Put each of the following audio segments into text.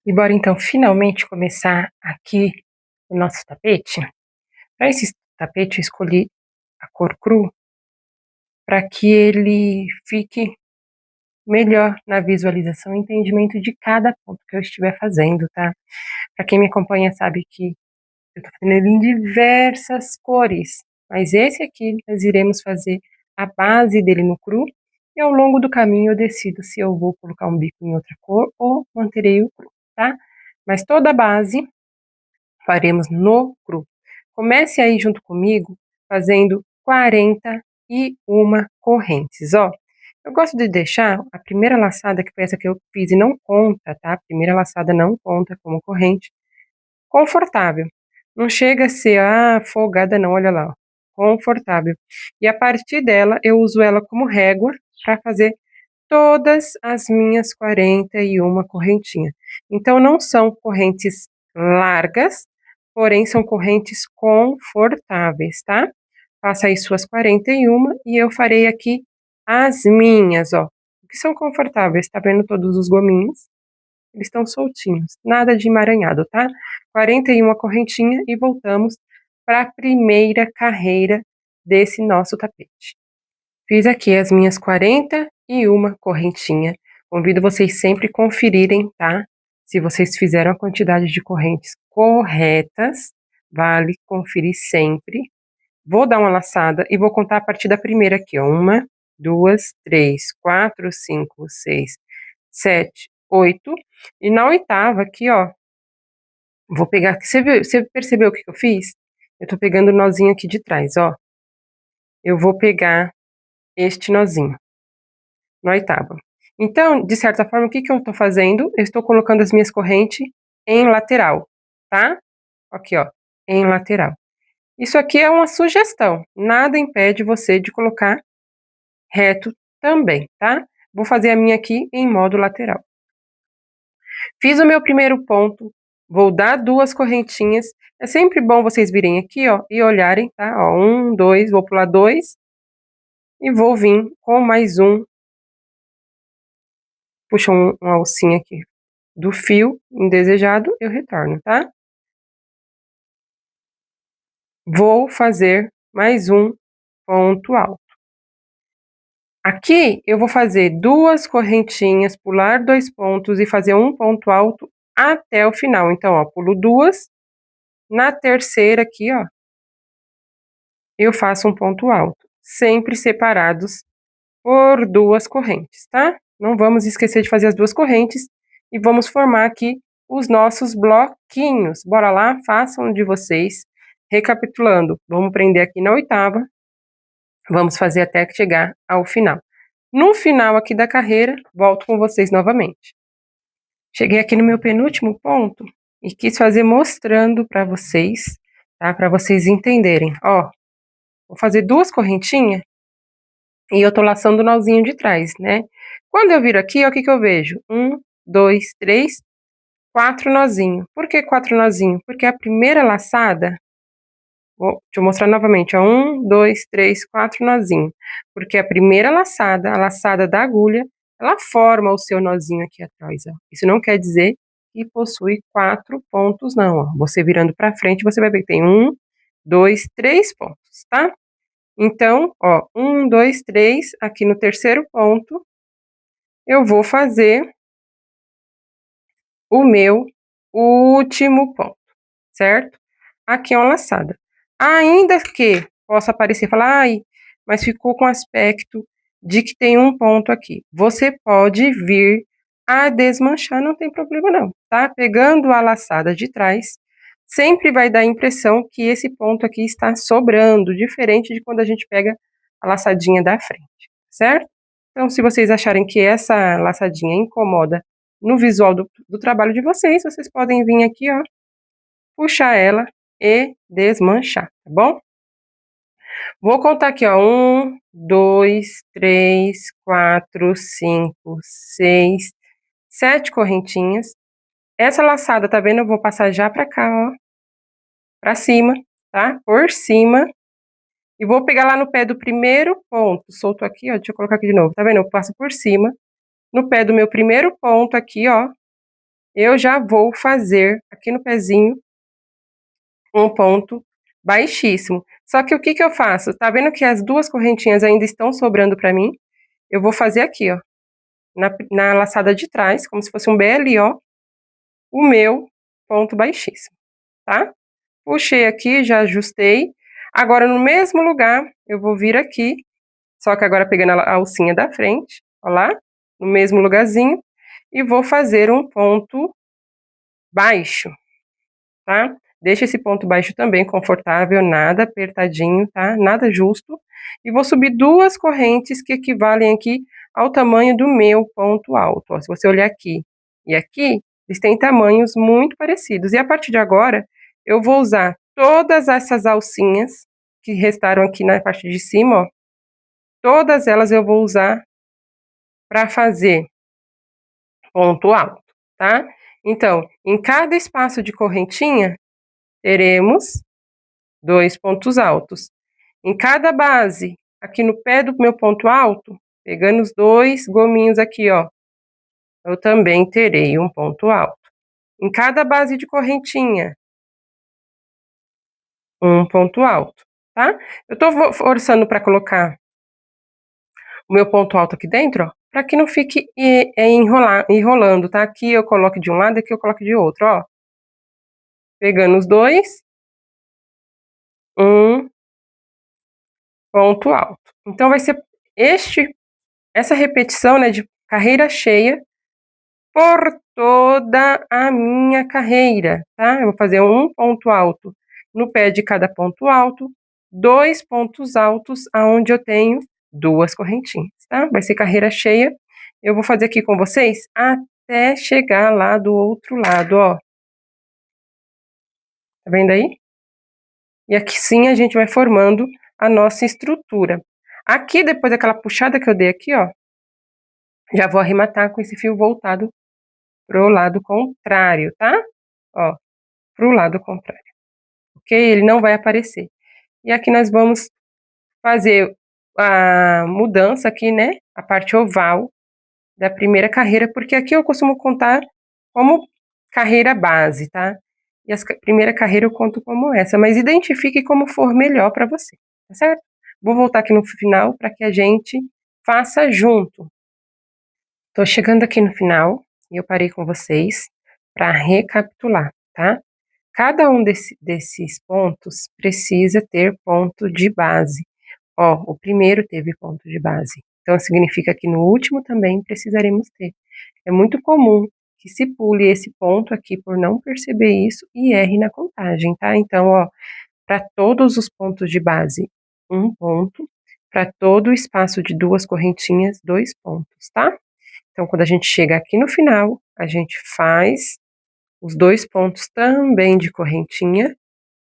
E bora então finalmente começar aqui o nosso tapete. Para esse tapete eu escolhi a cor cru para que ele fique melhor na visualização e entendimento de cada ponto que eu estiver fazendo, tá? Para quem me acompanha sabe que eu tô fazendo ele em diversas cores, mas esse aqui nós iremos fazer a base dele no cru e ao longo do caminho eu decido se eu vou colocar um bico em outra cor ou manterei o cru, tá? Mas toda a base faremos no cru. Comece aí junto comigo fazendo 41 correntes, ó. Eu gosto de deixar a primeira laçada, que foi essa que eu fiz e não conta, tá? A primeira laçada não conta como corrente, confortável. Não chega a ser, folgada não, olha lá, ó, confortável. E a partir dela, eu uso ela como régua para fazer todas as minhas 41 correntinhas. Então não são correntes largas, porém são correntes confortáveis, tá? Faça aí suas 41 e eu farei aqui as minhas, ó, que são confortáveis, tá vendo todos os gominhos? Eles estão soltinhos, nada de emaranhado, tá? 41 correntinha e voltamos para a primeira carreira desse nosso tapete. Fiz aqui as minhas 41 correntinha. Convido vocês sempre conferirem, tá? Se vocês fizeram a quantidade de correntes corretas, vale conferir sempre. Vou dar uma laçada e vou contar a partir da primeira aqui, ó. 1, 2, 3, 4, 5, 6, 7, 8. E na oitava aqui, ó, vou pegar. Você percebeu o que eu fiz? Eu tô pegando o nozinho aqui de trás, ó. Eu vou pegar este nozinho na oitava. Então, de certa forma, o que eu estou fazendo? Eu estou colocando as minhas correntes em lateral, tá? Aqui, ó, em lateral. Isso aqui é uma sugestão, nada impede você de colocar reto também, tá? Vou fazer a minha aqui em modo lateral. Fiz o meu primeiro ponto, vou dar 2 correntinhas. É sempre bom vocês virem aqui, ó, e olharem, tá? Ó, 1, 2, vou pular 2 e vou vir com mais um. Puxa uma alcinha aqui do fio indesejado, eu retorno, tá? Vou fazer mais um ponto alto. Aqui eu vou fazer 2 correntinhas, pular 2 pontos e fazer um ponto alto até o final. Então, ó, pulo 2, na terceira aqui, ó, eu faço um ponto alto, sempre separados por 2 correntes, tá? Não vamos esquecer de fazer as 2 correntes e vamos formar aqui os nossos bloquinhos. Bora lá, façam de vocês. Recapitulando, vamos prender aqui na oitava, vamos fazer até chegar ao final. No final aqui da carreira, volto com vocês novamente. Cheguei aqui no meu penúltimo ponto e quis fazer mostrando para vocês, tá? Para vocês entenderem. Ó, vou fazer 2 correntinhas e eu tô laçando o nozinho de trás, né? Quando eu viro aqui, ó, o que eu vejo? 1, 2, 3, 4 nozinhos. Por que 4 nozinhos? Porque a primeira laçada, deixa eu mostrar novamente, ó, 1, 2, 3, 4 nozinhos. Porque a primeira laçada, a laçada da agulha, ela forma o seu nozinho aqui atrás, ó. Isso não quer dizer que possui 4 pontos, não, ó. Você virando pra frente, você vai ver que tem 1, 2, 3 pontos, tá? Então, ó, 1, 2, 3, aqui no terceiro ponto, eu vou fazer o meu último ponto, certo? Aqui é uma laçada. Ainda que possa parecer, falar, ai, mas ficou com aspecto de que tem um ponto aqui. Você pode vir a desmanchar, não tem problema não, tá? Pegando a laçada de trás, sempre vai dar a impressão que esse ponto aqui está sobrando, diferente de quando a gente pega a laçadinha da frente, certo? Então, se vocês acharem que essa laçadinha incomoda no visual do trabalho de vocês, vocês podem vir aqui, ó, puxar ela e desmanchar, tá bom? Vou contar aqui, ó, 1, 2, 3, 4, 5, 6, 7 correntinhas. Essa laçada, tá vendo? Eu vou passar já pra cá, ó, pra cima, tá? Por cima. E vou pegar lá no pé do primeiro ponto, solto aqui, ó, deixa eu colocar aqui de novo, tá vendo? Eu passo por cima, no pé do meu primeiro ponto aqui, ó, eu já vou fazer aqui no pezinho um ponto baixíssimo. Só que o que que eu faço? Tá vendo que as duas correntinhas ainda estão sobrando pra mim? Eu vou fazer aqui, ó, na laçada de trás, como se fosse um BLO, o meu ponto baixíssimo, tá? Puxei aqui, já ajustei. Agora, no mesmo lugar, eu vou vir aqui, só que agora pegando a alcinha da frente, ó lá, no mesmo lugarzinho, e vou fazer um ponto baixo, tá? Deixa esse ponto baixo também confortável, nada apertadinho, tá? Nada justo. E vou subir duas correntes que equivalem aqui ao tamanho do meu ponto alto. Ó, se você olhar aqui e aqui, eles têm tamanhos muito parecidos. E a partir de agora, eu vou usar todas essas alcinhas que restaram aqui na parte de cima, ó. Todas elas eu vou usar para fazer ponto alto, tá? Então, em cada espaço de correntinha, teremos 2 pontos altos. Em cada base, aqui no pé do meu ponto alto, pegando os 2 gominhos aqui, ó, eu também terei um ponto alto. Em cada base de correntinha, um ponto alto, tá? Eu tô forçando para colocar o meu ponto alto aqui dentro, ó, para que não fique enrolando, tá? Aqui eu coloco de um lado, aqui eu coloco de outro, ó. Pegando os 2, um ponto alto. Então vai ser essa repetição, né, de carreira cheia por toda a minha carreira, tá? Eu vou fazer um ponto alto no pé de cada ponto alto, 2 pontos altos aonde eu tenho 2 correntinhas, tá? Vai ser carreira cheia. Eu vou fazer aqui com vocês até chegar lá do outro lado, ó. Tá vendo aí? E aqui sim a gente vai formando a nossa estrutura. Aqui, depois daquela puxada que eu dei aqui, ó, já vou arrematar com esse fio voltado pro lado contrário, tá? Ó, pro lado contrário, ok? Ele não vai aparecer. E aqui nós vamos fazer a mudança aqui, né? A parte oval da primeira carreira, porque aqui eu costumo contar como carreira base, tá? E a primeira carreira eu conto como essa, mas identifique como for melhor para você, tá certo? Vou voltar aqui no final para que a gente faça junto. Tô chegando aqui no final e eu parei com vocês para recapitular, tá? Cada um desses pontos precisa ter ponto de base. Ó, o primeiro teve ponto de base, então significa que no último também precisaremos ter. É muito comum que se pule esse ponto aqui por não perceber isso e erre na contagem, tá? Então, ó, para todos os pontos de base, um ponto. Para todo o espaço de duas correntinhas, 2 pontos, tá? Então, quando a gente chega aqui no final, a gente faz os 2 pontos também de correntinha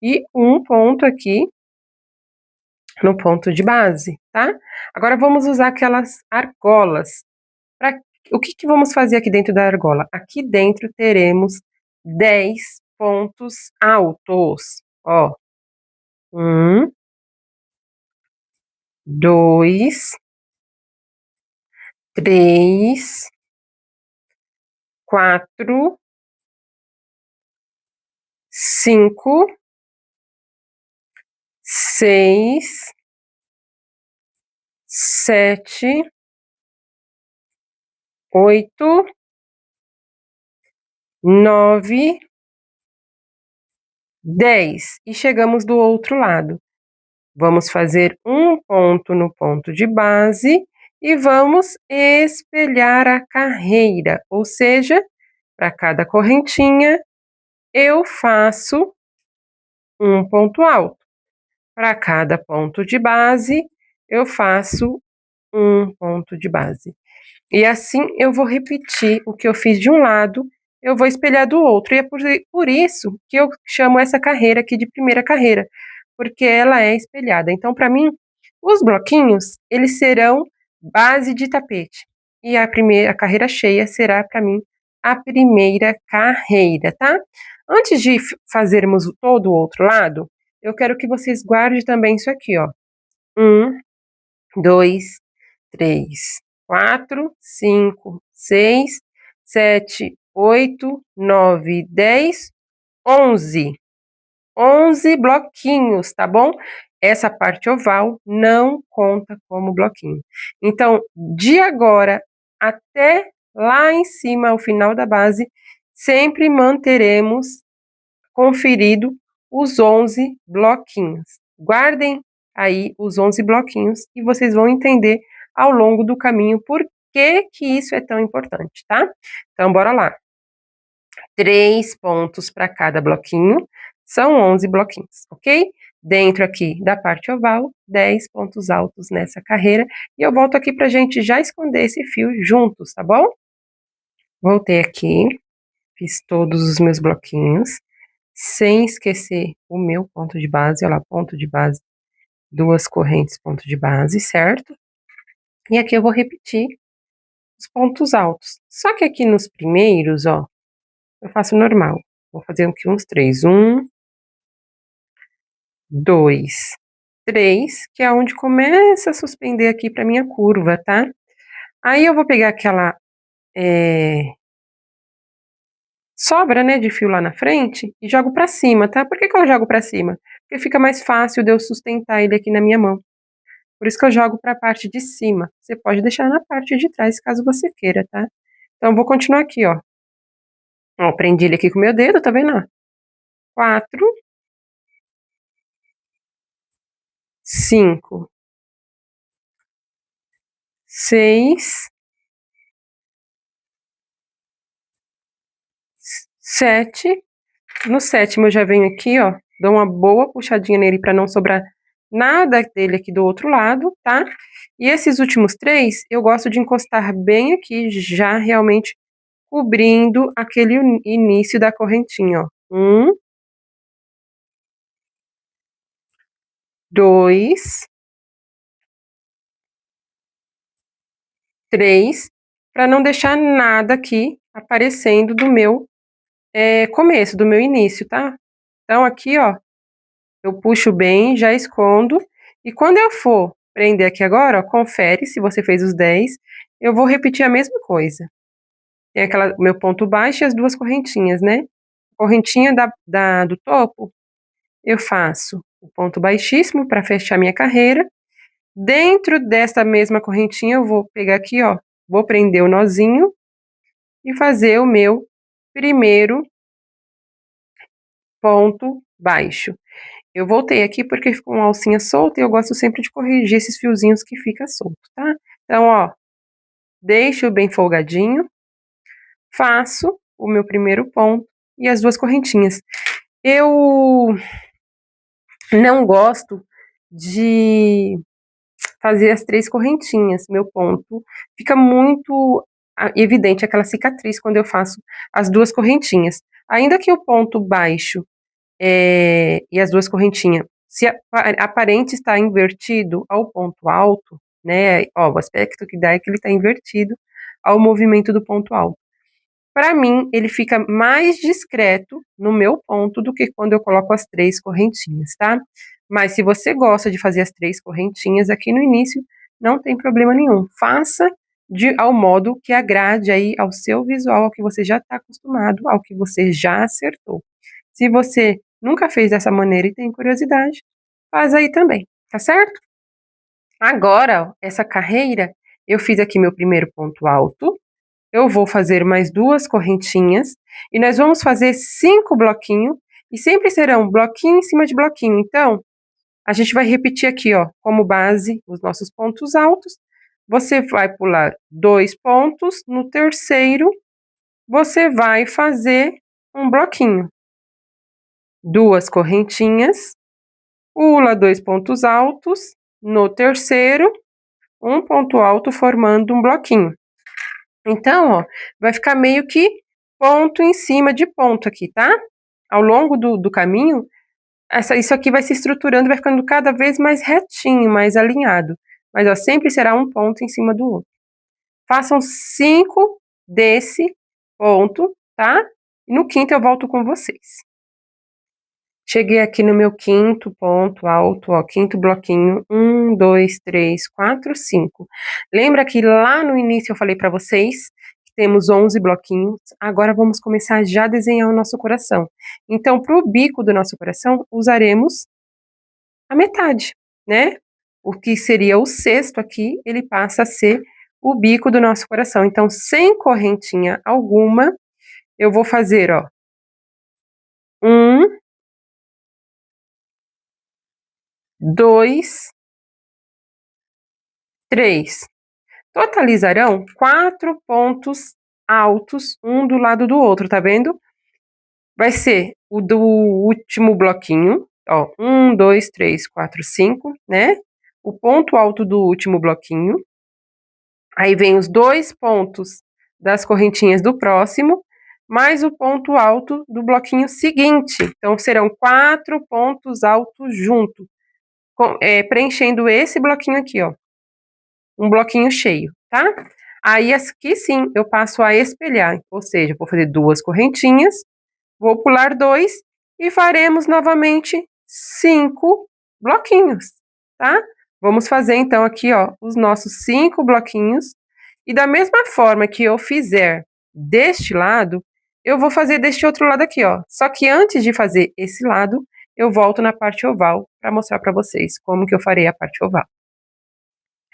e um ponto aqui no ponto de base, tá? Agora vamos usar aquelas argolas. O que que vamos fazer aqui dentro da argola? Aqui dentro teremos 10 pontos altos, ó. 1, 2, 3, 4, 5, 6, 7, 8, 9, 10. E chegamos do outro lado. Vamos fazer um ponto no ponto de base e vamos espelhar a carreira, ou seja, para cada correntinha eu faço um ponto alto. Para cada ponto de base eu faço um ponto de base. E assim eu vou repetir o que eu fiz de um lado, eu vou espelhar do outro. E é por isso que eu chamo essa carreira aqui de primeira carreira, porque ela é espelhada. Então, para mim, os bloquinhos, eles serão base de tapete. E a carreira cheia será, para mim, a primeira carreira, tá? Antes de fazermos todo o outro lado, eu quero que vocês guardem também isso aqui, ó. 1, 2, 3, 4, 5, 6, 7, 8, 9, 10, 11. 11 bloquinhos, tá bom? Essa parte oval não conta como bloquinho. Então, de agora até lá em cima, ao final da base, sempre manteremos conferido os 11 bloquinhos. Guardem aí os 11 bloquinhos e vocês vão entender ao longo do caminho por que que isso é tão importante, tá? Então, bora lá. 3 pontos para cada bloquinho, são 11 bloquinhos, ok? Dentro aqui da parte oval, 10 pontos altos nessa carreira. E eu volto aqui para a gente já esconder esse fio juntos, tá bom? Voltei aqui, fiz todos os meus bloquinhos, sem esquecer o meu ponto de base. Olha lá, ponto de base, 2 correntes, ponto de base, certo? E aqui eu vou repetir os pontos altos. Só que aqui nos primeiros, ó, eu faço normal. Vou fazer aqui uns 3. 1, 2, 3, que é onde começa a suspender aqui para minha curva, tá? Aí eu vou pegar aquela sobra, né, de fio lá na frente e jogo para cima, tá? Por que que eu jogo para cima? Porque fica mais fácil de eu sustentar ele aqui na minha mão. Por isso que eu jogo para a parte de cima. Você pode deixar na parte de trás, caso você queira, tá? Então, eu vou continuar aqui, ó. Ó, prendi ele aqui com o meu dedo, tá vendo, ó? 4, 5, 6, 7. No sétimo eu já venho aqui, ó, dou uma boa puxadinha nele para não sobrar nada dele aqui do outro lado, tá? E esses últimos 3, eu gosto de encostar bem aqui, já realmente cobrindo aquele início da correntinha, ó. 1, 2, 3, para não deixar nada aqui aparecendo do meu começo, do meu início, tá? Então aqui, ó, eu puxo bem, já escondo, e quando eu for prender aqui agora, ó, confere se você fez os 10, eu vou repetir a mesma coisa. Tem aquela, meu ponto baixo e as 2 correntinhas, né? Correntinha do topo, eu faço o ponto baixíssimo para fechar minha carreira. Dentro dessa mesma correntinha, eu vou pegar aqui, ó, vou prender o nozinho e fazer o meu primeiro ponto baixo. Eu voltei aqui porque ficou uma alcinha solta e eu gosto sempre de corrigir esses fiozinhos que fica solto, tá? Então, ó, deixo bem folgadinho, faço o meu primeiro ponto e as 2 correntinhas. Eu não gosto de fazer as 3 correntinhas, meu ponto fica muito evidente aquela cicatriz quando eu faço as 2 correntinhas. Ainda que o ponto baixo e as 2 correntinhas, se aparente estar invertido ao ponto alto, né, ó, o aspecto que dá é que ele está invertido ao movimento do ponto alto. Para mim, ele fica mais discreto no meu ponto do que quando eu coloco as 3 correntinhas, tá? Mas se você gosta de fazer as 3 correntinhas aqui no início, não tem problema nenhum. Faça ao modo que agrade aí ao seu visual, ao que você já está acostumado, ao que você já acertou. Se você nunca fez dessa maneira e tem curiosidade, faz aí também, tá certo? Agora, ó, essa carreira, eu fiz aqui meu primeiro ponto alto, eu vou fazer mais 2 correntinhas e nós vamos fazer 5 bloquinhos e sempre serão bloquinho em cima de bloquinho. Então, a gente vai repetir aqui, ó, como base os nossos pontos altos. Você vai pular 2 pontos, no terceiro você vai fazer um bloquinho. 2 correntinhas, pula 2 pontos altos, no terceiro, um ponto alto formando um bloquinho. Então, ó, vai ficar meio que ponto em cima de ponto aqui, tá? Ao longo do caminho, isso aqui vai se estruturando, vai ficando cada vez mais retinho, mais alinhado. Mas, ó, sempre será um ponto em cima do outro. Façam 5 desse ponto, tá? E no quinto eu volto com vocês. Cheguei aqui no meu quinto ponto alto, ó, quinto bloquinho, 1, 2, 3, 4, 5. Lembra que lá no início eu falei para vocês que temos 11 bloquinhos, agora vamos começar já a desenhar o nosso coração. Então, para o bico do nosso coração, usaremos a metade, né? O que seria o sexto aqui, ele passa a ser o bico do nosso coração. Então, sem correntinha alguma, eu vou fazer, ó, 1, 2, 3. Totalizarão 4 pontos altos, um do lado do outro, tá vendo? Vai ser o do último bloquinho, ó, 1, 2, 3, 4, 5, né? O ponto alto do último bloquinho. Aí vem os 2 pontos das correntinhas do próximo, mais o ponto alto do bloquinho seguinte. Então, serão 4 pontos altos junto, preenchendo esse bloquinho aqui, ó. Um bloquinho cheio, tá? Aí, aqui sim, eu passo a espelhar, ou seja, vou fazer 2 correntinhas, vou pular 2 e faremos novamente 5 bloquinhos, tá? Vamos fazer então aqui, ó, os nossos 5 bloquinhos. E da mesma forma que eu fizer deste lado, eu vou fazer deste outro lado aqui, ó. Só que antes de fazer esse lado, eu volto na parte oval para mostrar para vocês como que eu farei a parte oval.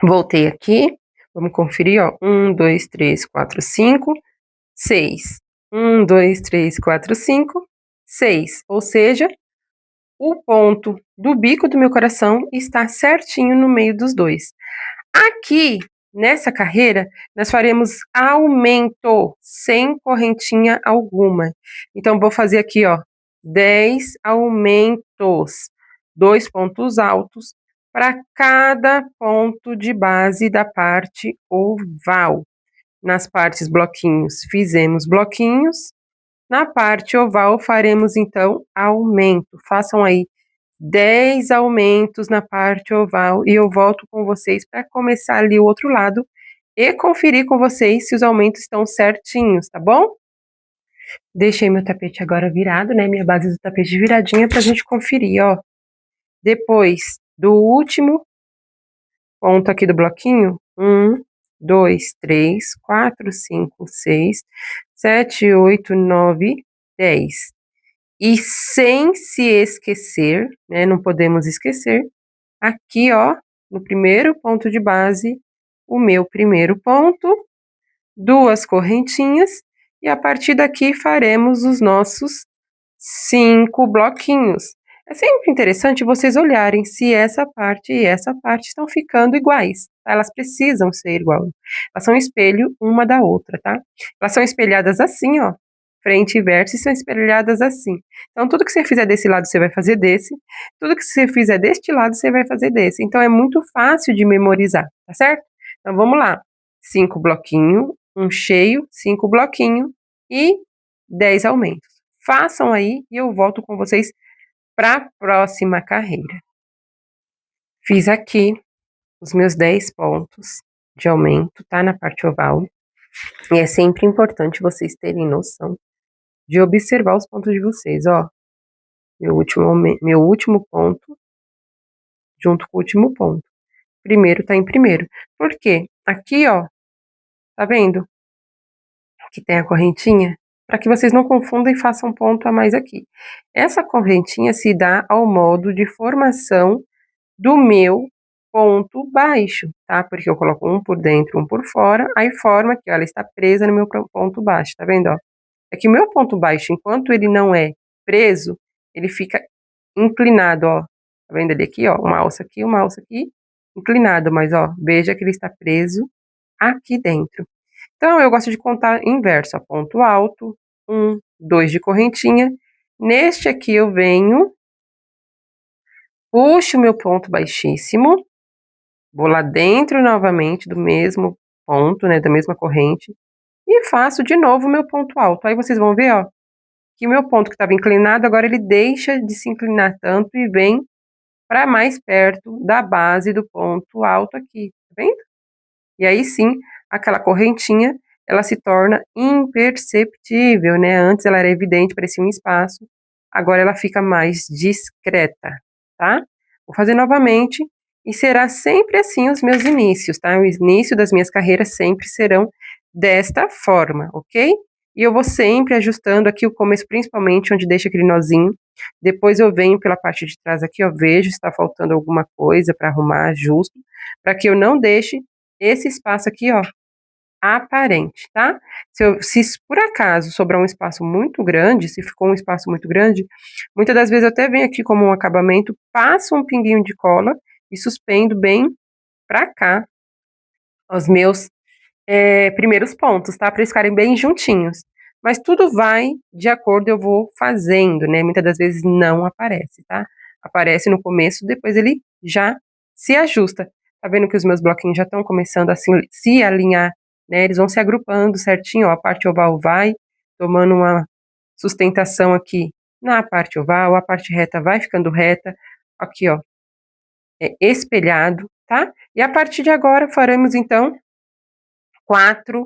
Voltei aqui, vamos conferir, ó. 1, 2, 3, 4, 5, 6. 1, 2, 3, 4, 5, 6. Ou seja, o ponto do bico do meu coração está certinho no meio dos dois. Aqui, nessa carreira, nós faremos aumento, sem correntinha alguma. Então, vou fazer aqui, ó, 10 aumentos, 2 pontos altos para cada ponto de base da parte oval. Nas partes bloquinhos, fizemos bloquinhos. Na parte oval, faremos, então, aumento. Façam aí 10 aumentos na parte oval e eu volto com vocês para começar ali o outro lado e conferir com vocês se os aumentos estão certinhos, tá bom? Deixei meu tapete agora virado, né, minha base do tapete viradinha pra gente conferir, ó. Depois do último ponto aqui do bloquinho, 1, 2, 3, 4, 5, 6, 7, 8, 9, 10. E sem se esquecer, né, não podemos esquecer, aqui, ó, no primeiro ponto de base, o meu primeiro ponto, 2 correntinhas, e a partir daqui faremos os nossos 5 bloquinhos. É sempre interessante vocês olharem se essa parte e essa parte estão ficando iguais, tá? Elas precisam ser iguais. Elas são espelho uma da outra, tá? Elas são espelhadas assim, ó, frente e verso, e são espelhadas assim. Então, tudo que você fizer desse lado, você vai fazer desse. Tudo que você fizer deste lado, você vai fazer desse. Então, é muito fácil de memorizar, tá certo? Então, vamos lá. 5 bloquinhos, um cheio, 5 bloquinhos e 10 aumentos. Façam aí e eu volto com vocês para a próxima carreira. Fiz aqui os meus 10 pontos de aumento, tá? Na parte oval. E é sempre importante vocês terem noção de observar os pontos de vocês, ó. Meu último ponto junto com o último ponto. Primeiro tá em primeiro. Por quê? Aqui, ó, tá vendo? Que tem a correntinha? Para que vocês não confundam e façam um ponto a mais aqui. Essa correntinha se dá ao modo de formação do meu ponto baixo, tá? Porque eu coloco um por dentro, um por fora, aí forma que ela está presa no meu ponto baixo, tá vendo, ó? É que o meu ponto baixo, enquanto ele não é preso, ele fica inclinado, ó. Tá vendo ele aqui, ó? Uma alça aqui, inclinado, mas ó, veja que ele está preso aqui dentro. Então, eu gosto de contar inverso, ó, ponto alto, 1, 2 de correntinha. Neste aqui eu venho, puxo o meu ponto baixíssimo, vou lá dentro novamente do mesmo ponto, né, da mesma corrente, e faço de novo o meu ponto alto. Aí vocês vão ver, ó, que o meu ponto que estava inclinado, agora ele deixa de se inclinar tanto e vem para mais perto da base do ponto alto aqui, tá vendo? E aí sim, aquela correntinha, ela se torna imperceptível, né? Antes ela era evidente, parecia um espaço, agora ela fica mais discreta, tá? Vou fazer novamente e será sempre assim os meus inícios, tá? O início das minhas carreiras sempre serão desta forma, ok? E eu vou sempre ajustando aqui o começo, principalmente onde deixa aquele nozinho. Depois eu venho pela parte de trás aqui, ó, vejo se está faltando alguma coisa para arrumar, ajusto, para que eu não deixe esse espaço aqui, ó, aparente, tá? Se por acaso sobrar um espaço muito grande, se ficou um espaço muito grande, muitas das vezes eu até venho aqui como um acabamento, passo um pinguinho de cola e suspendo bem pra cá os meus primeiros pontos, tá? Para eles ficarem bem juntinhos. Mas tudo vai de acordo, eu vou fazendo, né? Muitas das vezes não aparece, tá? Aparece no começo, depois ele já se ajusta. Tá vendo que os meus bloquinhos já estão começando a se alinhar, né? Eles vão se agrupando certinho, ó. A parte oval vai tomando uma sustentação aqui na parte oval, a parte reta vai ficando reta. Aqui, ó, espelhado, tá? E a partir de agora faremos então 4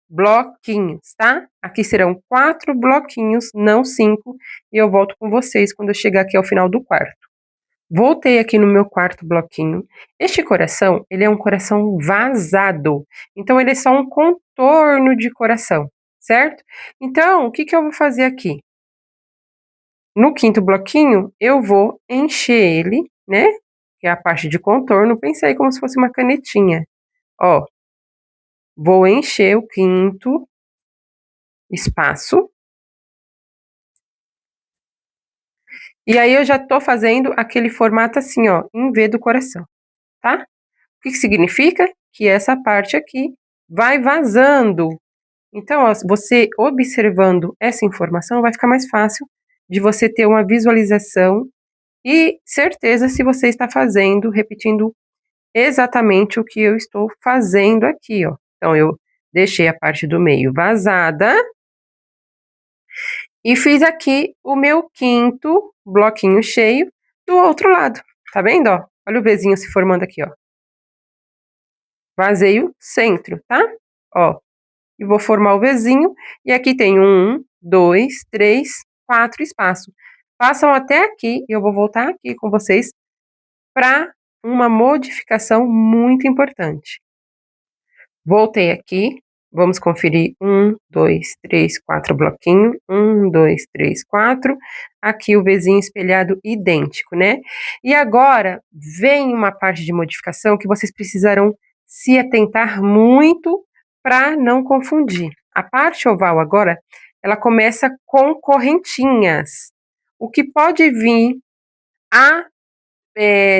bloquinhos, tá? Aqui serão 4 bloquinhos, não 5, e eu volto com vocês quando eu chegar aqui ao final do quarto. Voltei aqui no meu quarto bloquinho. Este coração, ele é um coração vazado, então ele é só um contorno de coração, certo? Então, o que que eu vou fazer aqui? No quinto bloquinho, eu vou encher ele, né? Que é a parte de contorno, pensei como se fosse uma canetinha. Ó, vou encher o quinto espaço. E aí eu já tô fazendo aquele formato assim, ó, em V do coração, tá? O que que significa? Que essa parte aqui vai vazando. Então, ó, você observando essa informação vai ficar mais fácil de você ter uma visualização e certeza se você está fazendo, repetindo exatamente o que eu estou fazendo aqui, ó. Então, eu deixei a parte do meio vazada e fiz aqui o meu quinto bloquinho cheio do outro lado. Tá vendo, ó? Olha o Vzinho se formando aqui, ó. Vazei o centro, tá? Ó, e vou formar o Vzinho. E aqui tem 1, 2, 3, 4 espaços. Passam até aqui e eu vou voltar aqui com vocês para uma modificação muito importante. Voltei aqui, vamos conferir 1, 2, 3, 4 bloquinho, 1, 2, 3, 4, aqui o Vzinho espelhado idêntico, né? E agora vem uma parte de modificação que vocês precisarão se atentar muito para não confundir. A parte oval agora, ela começa com correntinhas, o que pode vir a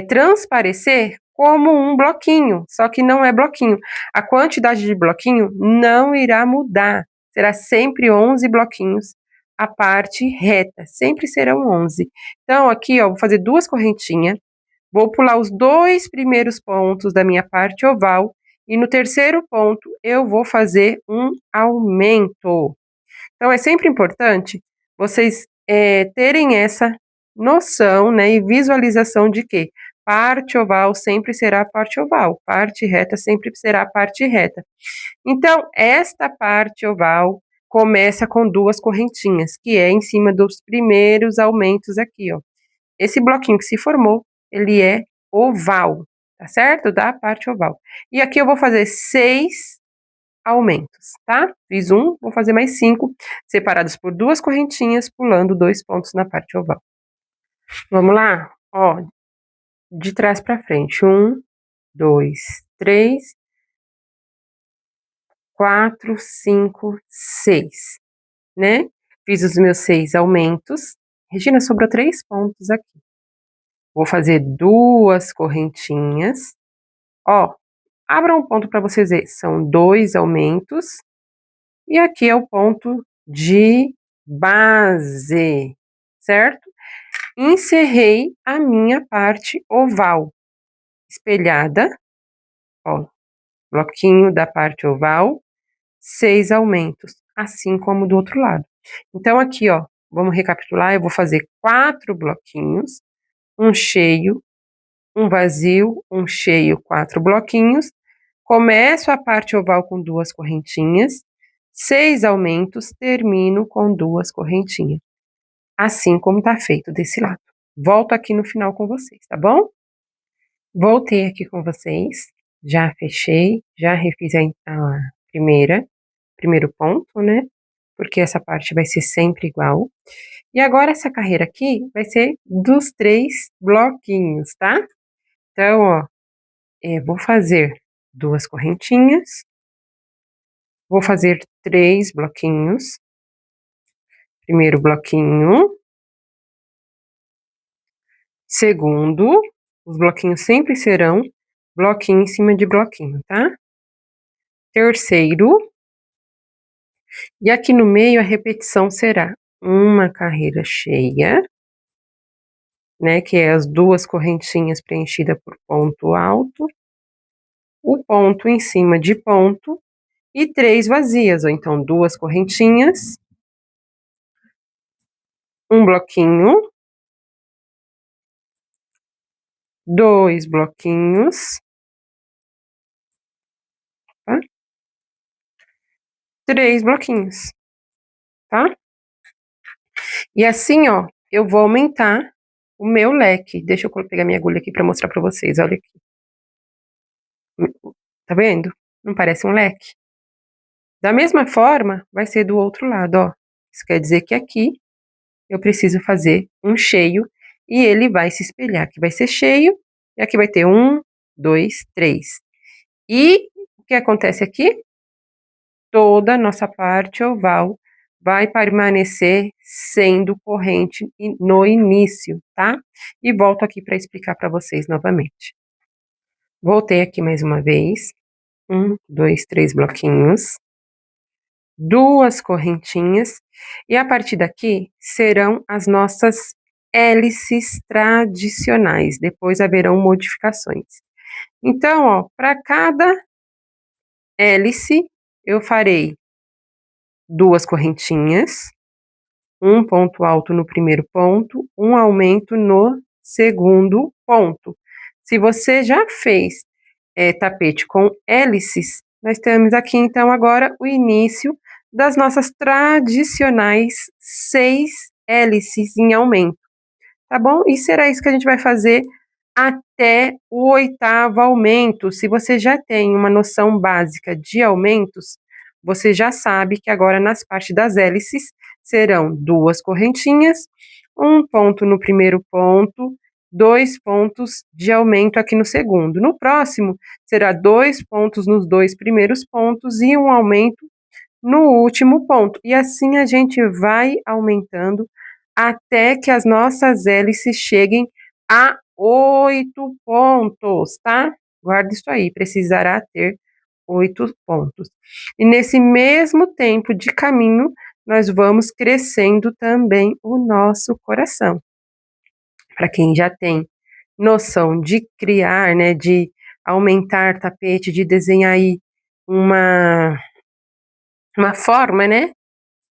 transparecer como um bloquinho, só que não é bloquinho. A quantidade de bloquinho não irá mudar, será sempre 11 bloquinhos a parte reta, sempre serão 11. Então aqui, ó, vou fazer 2 correntinhas, vou pular os 2 primeiros pontos da minha parte oval e no terceiro ponto eu vou fazer um aumento. Então é sempre importante vocês terem essa noção, né, e visualização de que parte oval sempre será parte oval, parte reta sempre será parte reta. Então, esta parte oval começa com 2 correntinhas, que é em cima dos primeiros aumentos aqui, ó. Esse bloquinho que se formou, ele é oval, tá certo? Da parte oval. E aqui eu vou fazer 6 aumentos, tá? Fiz um, vou fazer mais 5, separados por 2 correntinhas, pulando 2 pontos na parte oval. Vamos lá? Ó, de trás para frente. 1, 2, 3, 4, 5, 6, né? Fiz os meus 6 aumentos. Regina, sobrou 3 pontos aqui. Vou fazer 2 correntinhas. Ó, abra um ponto para vocês verem. São 2 aumentos. E aqui é o ponto de base, certo? Encerrei a minha parte oval espelhada, ó, bloquinho da parte oval, 6 aumentos, assim como do outro lado. Então aqui, ó, vamos recapitular, eu vou fazer 4 bloquinhos, um cheio, um vazio, um cheio, 4 bloquinhos, começo a parte oval com 2 correntinhas, 6 aumentos, termino com 2 correntinhas. Assim como tá feito desse lado. Volto aqui no final com vocês, tá bom? Voltei aqui com vocês, já fechei, já refiz a primeira, primeiro ponto, né? Porque essa parte vai ser sempre igual. E agora essa carreira aqui vai ser dos 3 bloquinhos, tá? Então, ó, vou fazer 2 correntinhas, vou fazer 3 bloquinhos. Primeiro bloquinho, segundo, os bloquinhos sempre serão bloquinho em cima de bloquinho, tá? Terceiro, e aqui no meio a repetição será uma carreira cheia, né, que é as 2 correntinhas preenchidas por ponto alto, o ponto em cima de ponto e 3 vazias, ou então 2 correntinhas, um bloquinho, 2 bloquinhos, tá? 3 bloquinhos, tá? E assim, ó, eu vou aumentar o meu leque. Deixa eu pegar minha agulha aqui pra mostrar pra vocês, olha aqui. Tá vendo? Não parece um leque? Da mesma forma, vai ser do outro lado, ó. Isso quer dizer que aqui eu preciso fazer um cheio e ele vai se espelhar. Aqui vai ser cheio e aqui vai ter 1, 2, 3. E o que acontece aqui? Toda a nossa parte oval vai permanecer sendo corrente no início, tá? E volto aqui para explicar para vocês novamente. Voltei aqui mais uma vez. 1, 2, 3 bloquinhos. 2 correntinhas. E a partir daqui serão as nossas hélices tradicionais. Depois haverão modificações. Então, ó, para cada hélice, eu farei 2 correntinhas, um ponto alto no primeiro ponto, um aumento no segundo ponto. Se você já fez tapete com hélices, nós temos aqui então agora o início das nossas tradicionais 6 hélices em aumento, tá bom? E será isso que a gente vai fazer até o 8º aumento. Se você já tem uma noção básica de aumentos, você já sabe que agora nas partes das hélices serão 2 correntinhas, um ponto no primeiro ponto, 2 pontos de aumento aqui no segundo. No próximo, será 2 pontos nos 2 primeiros pontos e um aumento no último ponto. E assim a gente vai aumentando até que as nossas hélices cheguem a 8 pontos, tá? Guarda isso aí, precisará ter 8 pontos. E nesse mesmo tempo de caminho, nós vamos crescendo também o nosso coração. Para quem já tem noção de criar, né, de aumentar tapete, de desenhar aí uma forma, né,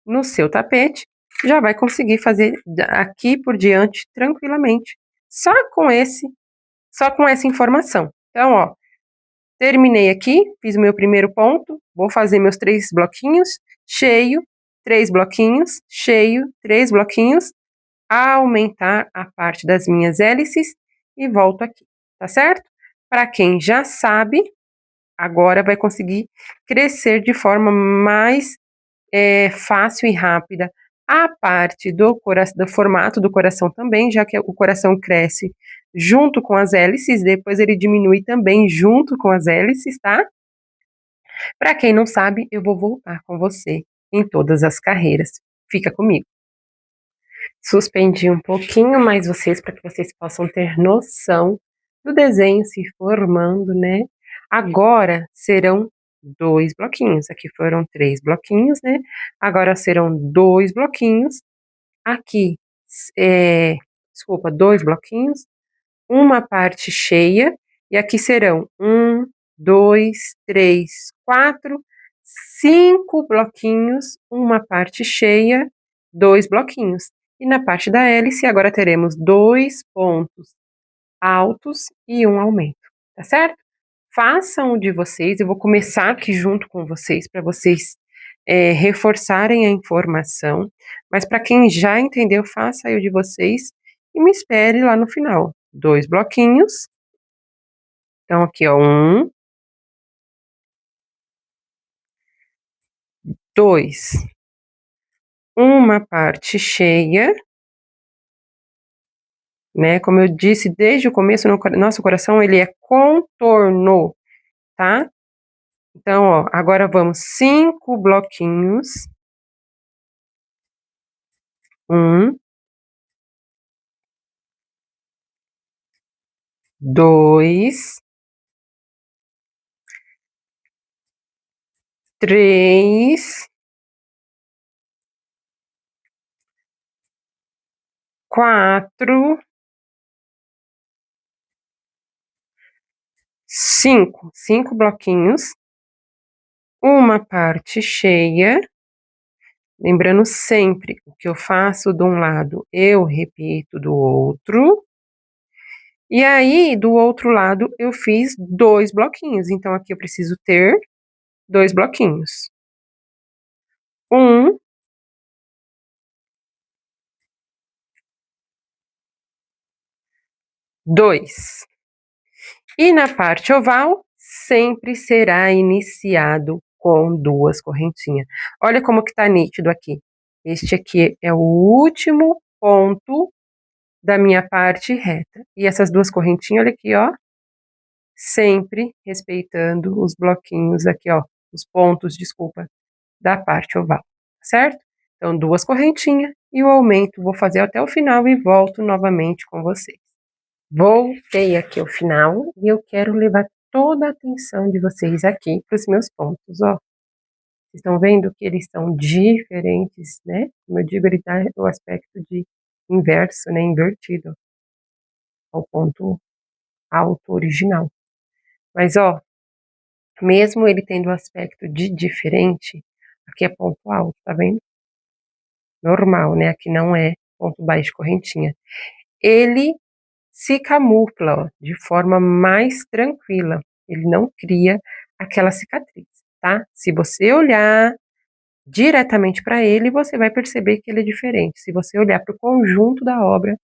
no seu tapete, já vai conseguir fazer aqui por diante tranquilamente, só com essa informação. Então, ó, terminei aqui, fiz o meu primeiro ponto, vou fazer meus 3 bloquinhos, cheio, 3 bloquinhos, cheio, 3 bloquinhos, aumentar a parte das minhas hélices e volto aqui, tá certo? Para quem já sabe, agora vai conseguir crescer de forma mais fácil e rápida. A parte do formato do coração também, já que o coração cresce junto com as hélices, depois ele diminui também junto com as hélices, tá? Para quem não sabe, eu vou voltar com você em todas as carreiras. Fica comigo. Suspendi um pouquinho mais vocês para que vocês possam ter noção do desenho se formando, né? Agora serão 2 bloquinhos. Aqui foram 3 bloquinhos, né? Agora serão 2 bloquinhos. Aqui, desculpa, 2 bloquinhos, uma parte cheia, e aqui serão 1, 2, 3, 4, 5 bloquinhos, uma parte cheia, 2 bloquinhos. E na parte da hélice, agora teremos 2 pontos altos e um aumento, tá certo? Façam o de vocês, eu vou começar aqui junto com vocês, para vocês reforçarem a informação, mas para quem já entendeu, faça aí o de vocês e me espere lá no final. 2 bloquinhos, então aqui ó, 1, 2, uma parte cheia, né? Como eu disse desde o começo, nosso coração ele é contorno, tá? Então, ó, agora vamos 5 bloquinhos. 1, 2, 3, 4, 5 bloquinhos, uma parte cheia. Lembrando sempre, o que eu faço de um lado, eu repito do outro. E aí, do outro lado, eu fiz 2 bloquinhos. Então, aqui eu preciso ter 2 bloquinhos. 1, 2. E na parte oval, sempre será iniciado com 2 correntinhas. Olha como que tá nítido aqui. Este aqui é o último ponto da minha parte reta. E essas 2 correntinhas, olha aqui, ó. Sempre respeitando os bloquinhos aqui, ó. Os pontos, desculpa, da parte oval, certo? Então, 2 correntinhas e o aumento vou fazer até o final e volto novamente com vocês. Voltei aqui ao final e eu quero levar toda a atenção de vocês aqui para os meus pontos, ó. Vocês estão vendo que eles são diferentes, né? Como eu digo, ele dá o aspecto de inverso, né? Invertido ao ponto alto original. Mas, ó, mesmo ele tendo o aspecto de diferente, aqui é ponto alto, tá vendo? Normal, né? Aqui não é ponto baixo correntinha. Ele se camufla, ó, de forma mais tranquila. Ele não cria aquela cicatriz, tá? Se você olhar diretamente para ele, você vai perceber que ele é diferente. Se você olhar para o conjunto da obra,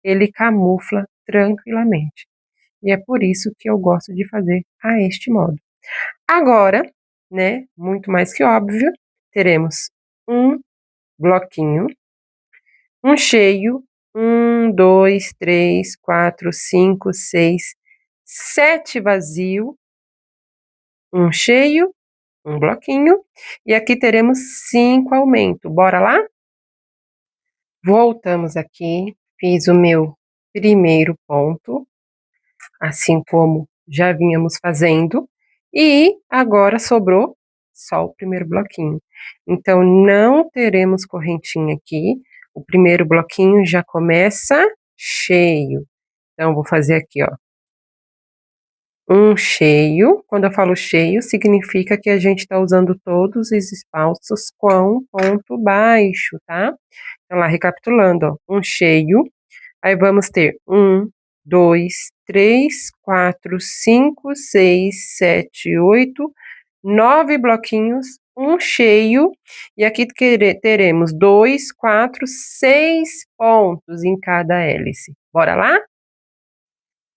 ele camufla tranquilamente. E é por isso que eu gosto de fazer a este modo. Agora, né, muito mais que óbvio, teremos um bloquinho, um cheio, 1, 2, 3, 4, 5, 6, 7 vazio, um cheio, um bloquinho, e aqui teremos 5 aumento. Bora lá? Voltamos aqui, fiz o meu primeiro ponto, assim como já vínhamos fazendo, e agora sobrou só o primeiro bloquinho. Então, não teremos correntinha aqui, o primeiro bloquinho já começa cheio. Então, vou fazer aqui, ó, um cheio. Quando eu falo cheio, significa que a gente tá usando todos os espaços com ponto baixo, tá? Então, lá, recapitulando, ó, um cheio, aí vamos ter 1, 2, 3, 4, 5, 6, 7, 8, 9 bloquinhos, um cheio, e aqui teremos 2, 4, 6 pontos em cada hélice. Bora lá?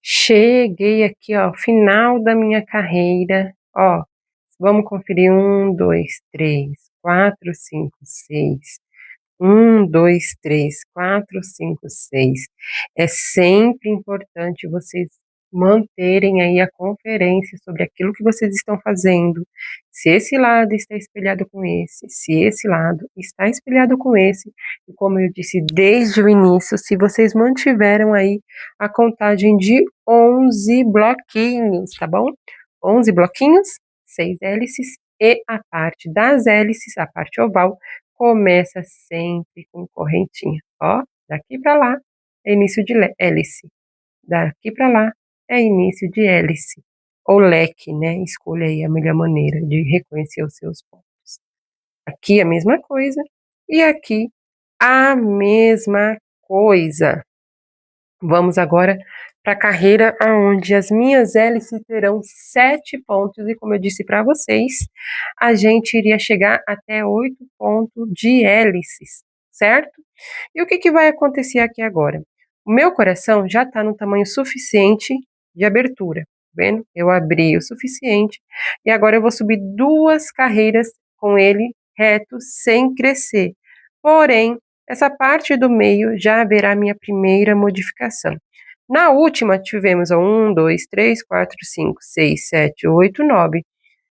Cheguei aqui, ó, final da minha carreira, ó, vamos conferir 1, 2, 3, 4, 5, 6, 1, 2, 3, 4, 5, 6. É sempre importante vocês manterem aí a conferência sobre aquilo que vocês estão fazendo. Se esse lado está espelhado com esse, se esse lado está espelhado com esse, e como eu disse desde o início, se vocês mantiveram aí a contagem de 11 bloquinhos, tá bom? 11 bloquinhos, 6 hélices, e a parte das hélices, a parte oval, começa sempre com correntinha, ó, daqui para lá é início de hélice, daqui para lá é início de hélice, ou leque, né, escolha aí a melhor maneira de reconhecer os seus pontos. Aqui a mesma coisa, e aqui a mesma coisa. Vamos agora para a carreira onde as minhas hélices terão 7 pontos e como eu disse para vocês, a gente iria chegar até 8 pontos de hélices, certo? E o que que vai acontecer aqui agora? O meu coração já está no tamanho suficiente de abertura, tá vendo? Eu abri o suficiente e agora eu vou subir 2 carreiras com ele reto sem crescer. Porém, essa parte do meio já haverá minha primeira modificação. Na última, tivemos 1, 2, 3, 4, 5, 6, 7, 8, 9.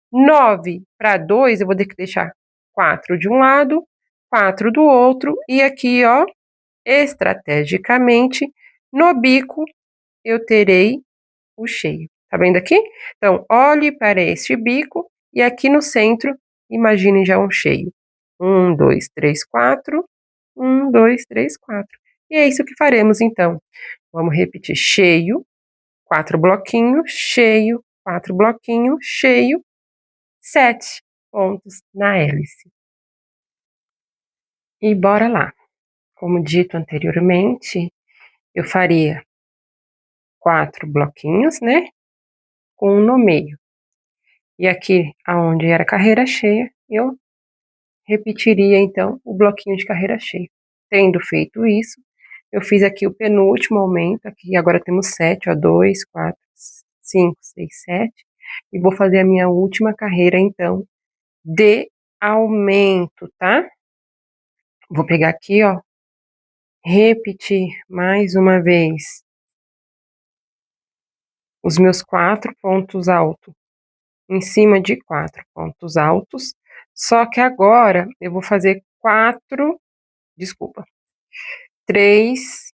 9 para 2, eu vou ter que deixar 4 de um lado, 4 do outro, e aqui, ó, estrategicamente, no bico, eu terei o cheio. Tá vendo aqui? Então, olhe para este bico, e aqui no centro, imagine já um cheio. 1, 2, 3, 4. 1, 2, 3, 4. E é isso que faremos, então. Vamos repetir: cheio, 4 bloquinhos, cheio, 4 bloquinhos, cheio, 7 pontos na hélice. E bora lá. Como dito anteriormente, eu faria 4 bloquinhos, né? Com um no meio. E aqui, aonde era carreira cheia, eu repetiria, então, o bloquinho de carreira cheia. Tendo feito isso, eu fiz aqui o penúltimo aumento, aqui agora temos 7, ó, 2, 4, 5, 6, 7, e vou fazer a minha última carreira, então, de aumento, tá? Vou pegar aqui, ó, repetir mais uma vez os meus 4 pontos altos em cima de 4 pontos altos, só que agora eu vou fazer 3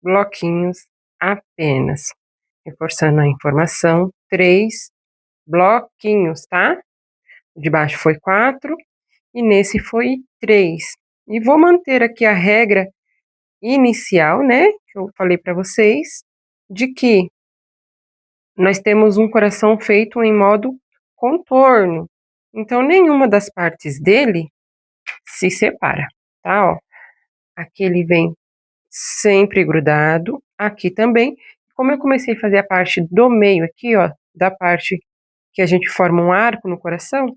bloquinhos apenas. Reforçando a informação, 3 bloquinhos, tá? De baixo foi 4 e nesse foi 3. E vou manter aqui a regra inicial, né, que eu falei para vocês, de que nós temos um coração feito em modo contorno. Então, nenhuma das partes dele se separa, tá? Ó, aqui ele vem sempre grudado, aqui também. Como eu comecei a fazer a parte do meio aqui, ó, da parte que a gente forma um arco no coração,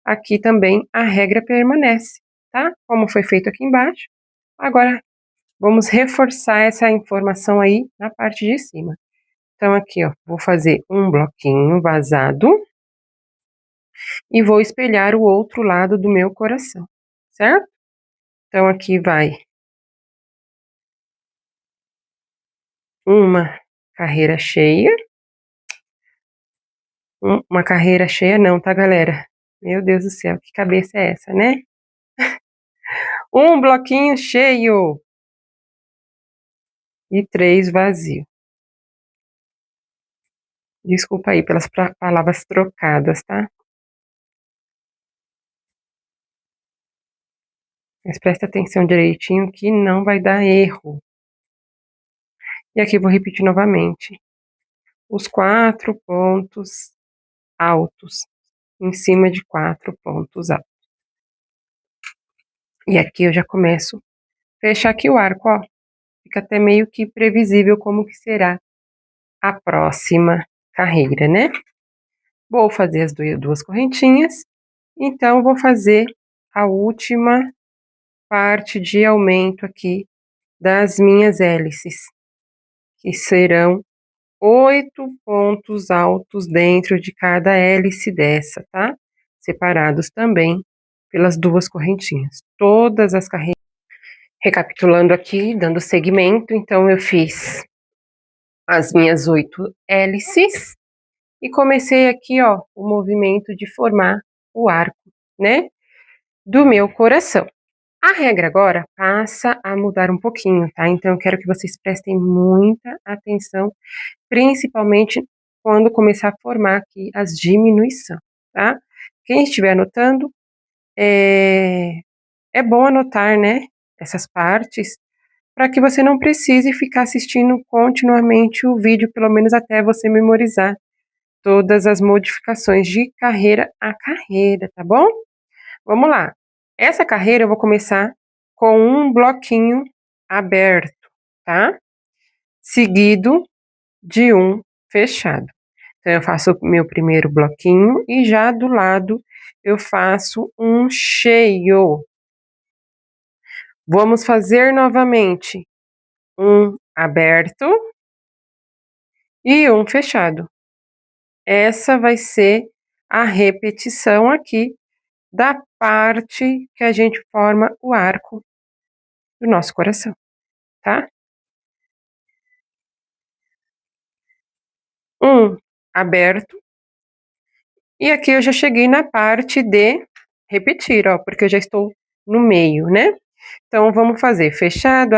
aqui também a regra permanece, tá? Como foi feito aqui embaixo. Agora, vamos reforçar essa informação aí na parte de cima. Então, aqui, ó, vou fazer um bloquinho vazado e vou espelhar o outro lado do meu coração, certo? Então, aqui vai uma carreira cheia. Uma carreira cheia não, tá, galera? Meu Deus do céu, que cabeça é essa, né? Um bloquinho cheio e 3 vazio. Desculpa aí pelas palavras trocadas, tá? Mas presta atenção direitinho que não vai dar erro. E aqui vou repetir novamente. Os 4 pontos altos em cima de 4 pontos altos. E aqui eu já começo a fechar aqui o arco, ó. Fica até meio que previsível como que será a próxima carreira, né? Vou fazer as duas correntinhas, então vou fazer a última parte de aumento aqui das minhas hélices, que serão 8 pontos altos dentro de cada hélice dessa, tá? Separados também pelas duas correntinhas. Todas as carreiras. Recapitulando aqui, dando segmento, então eu fiz as minhas 8 hélices e comecei aqui, ó, o movimento de formar o arco, né, do meu coração. A regra agora passa a mudar um pouquinho, tá? Então eu quero que vocês prestem muita atenção, principalmente quando começar a formar aqui as diminuições, tá? Quem estiver anotando, é bom anotar, né, essas partes, para que você não precise ficar assistindo continuamente o vídeo, pelo menos até você memorizar todas as modificações de carreira a carreira, tá bom? Vamos lá. Essa carreira eu vou começar com um bloquinho aberto, tá? Seguido de um fechado. Então, eu faço o meu primeiro bloquinho e já do lado eu faço um cheio. Vamos fazer novamente um aberto e um fechado. Essa vai ser a repetição aqui da parte que a gente forma o arco do nosso coração, tá? Um aberto. E aqui eu já cheguei na parte de repetir, ó, porque eu já estou no meio, né? Então, vamos fazer fechado,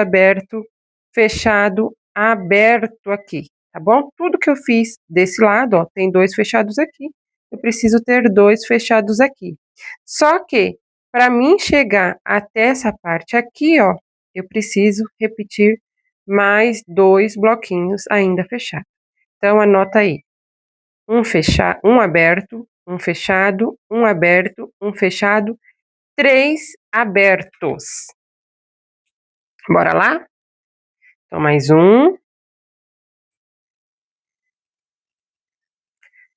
aberto aqui, tá bom? Tudo que eu fiz desse lado, ó, tem 2 fechados aqui, eu preciso ter 2 fechados aqui. Só que, para mim chegar até essa parte aqui, ó, eu preciso repetir mais 2 bloquinhos ainda fechados. Então, anota aí, um aberto, um fechado, um aberto, um fechado, 3 abertos. Bora lá? Então, mais 1,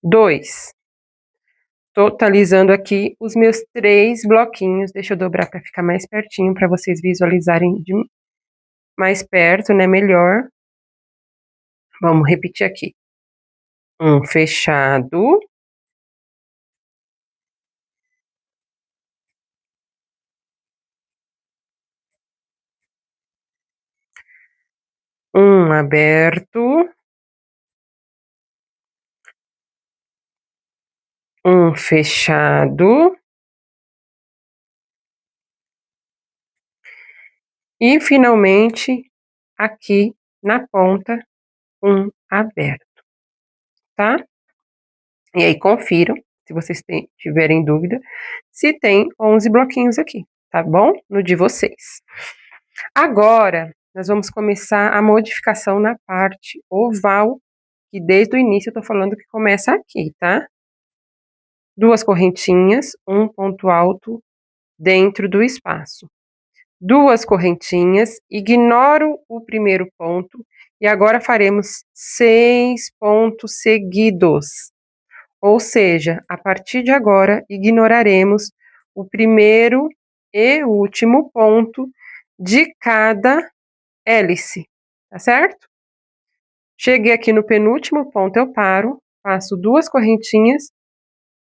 2. Totalizando aqui os meus 3 bloquinhos. Deixa eu dobrar para ficar mais pertinho, para vocês visualizarem de mais perto, né? Melhor. Vamos repetir aqui. Um fechado. Um aberto. Um fechado. E, finalmente, aqui na ponta, um aberto, tá? E aí, confiram, se vocês tiverem dúvida, se tem 11 bloquinhos aqui, tá bom? No de vocês. Agora, nós vamos começar a modificação na parte oval, que desde o início eu tô falando que começa aqui, tá? 2 correntinhas, um ponto alto dentro do espaço. 2 correntinhas, ignoro o primeiro ponto e agora faremos 6 pontos seguidos. Ou seja, a partir de agora, ignoraremos o primeiro e último ponto de cada hélice, tá certo? Cheguei aqui no penúltimo ponto, eu paro, faço 2 correntinhas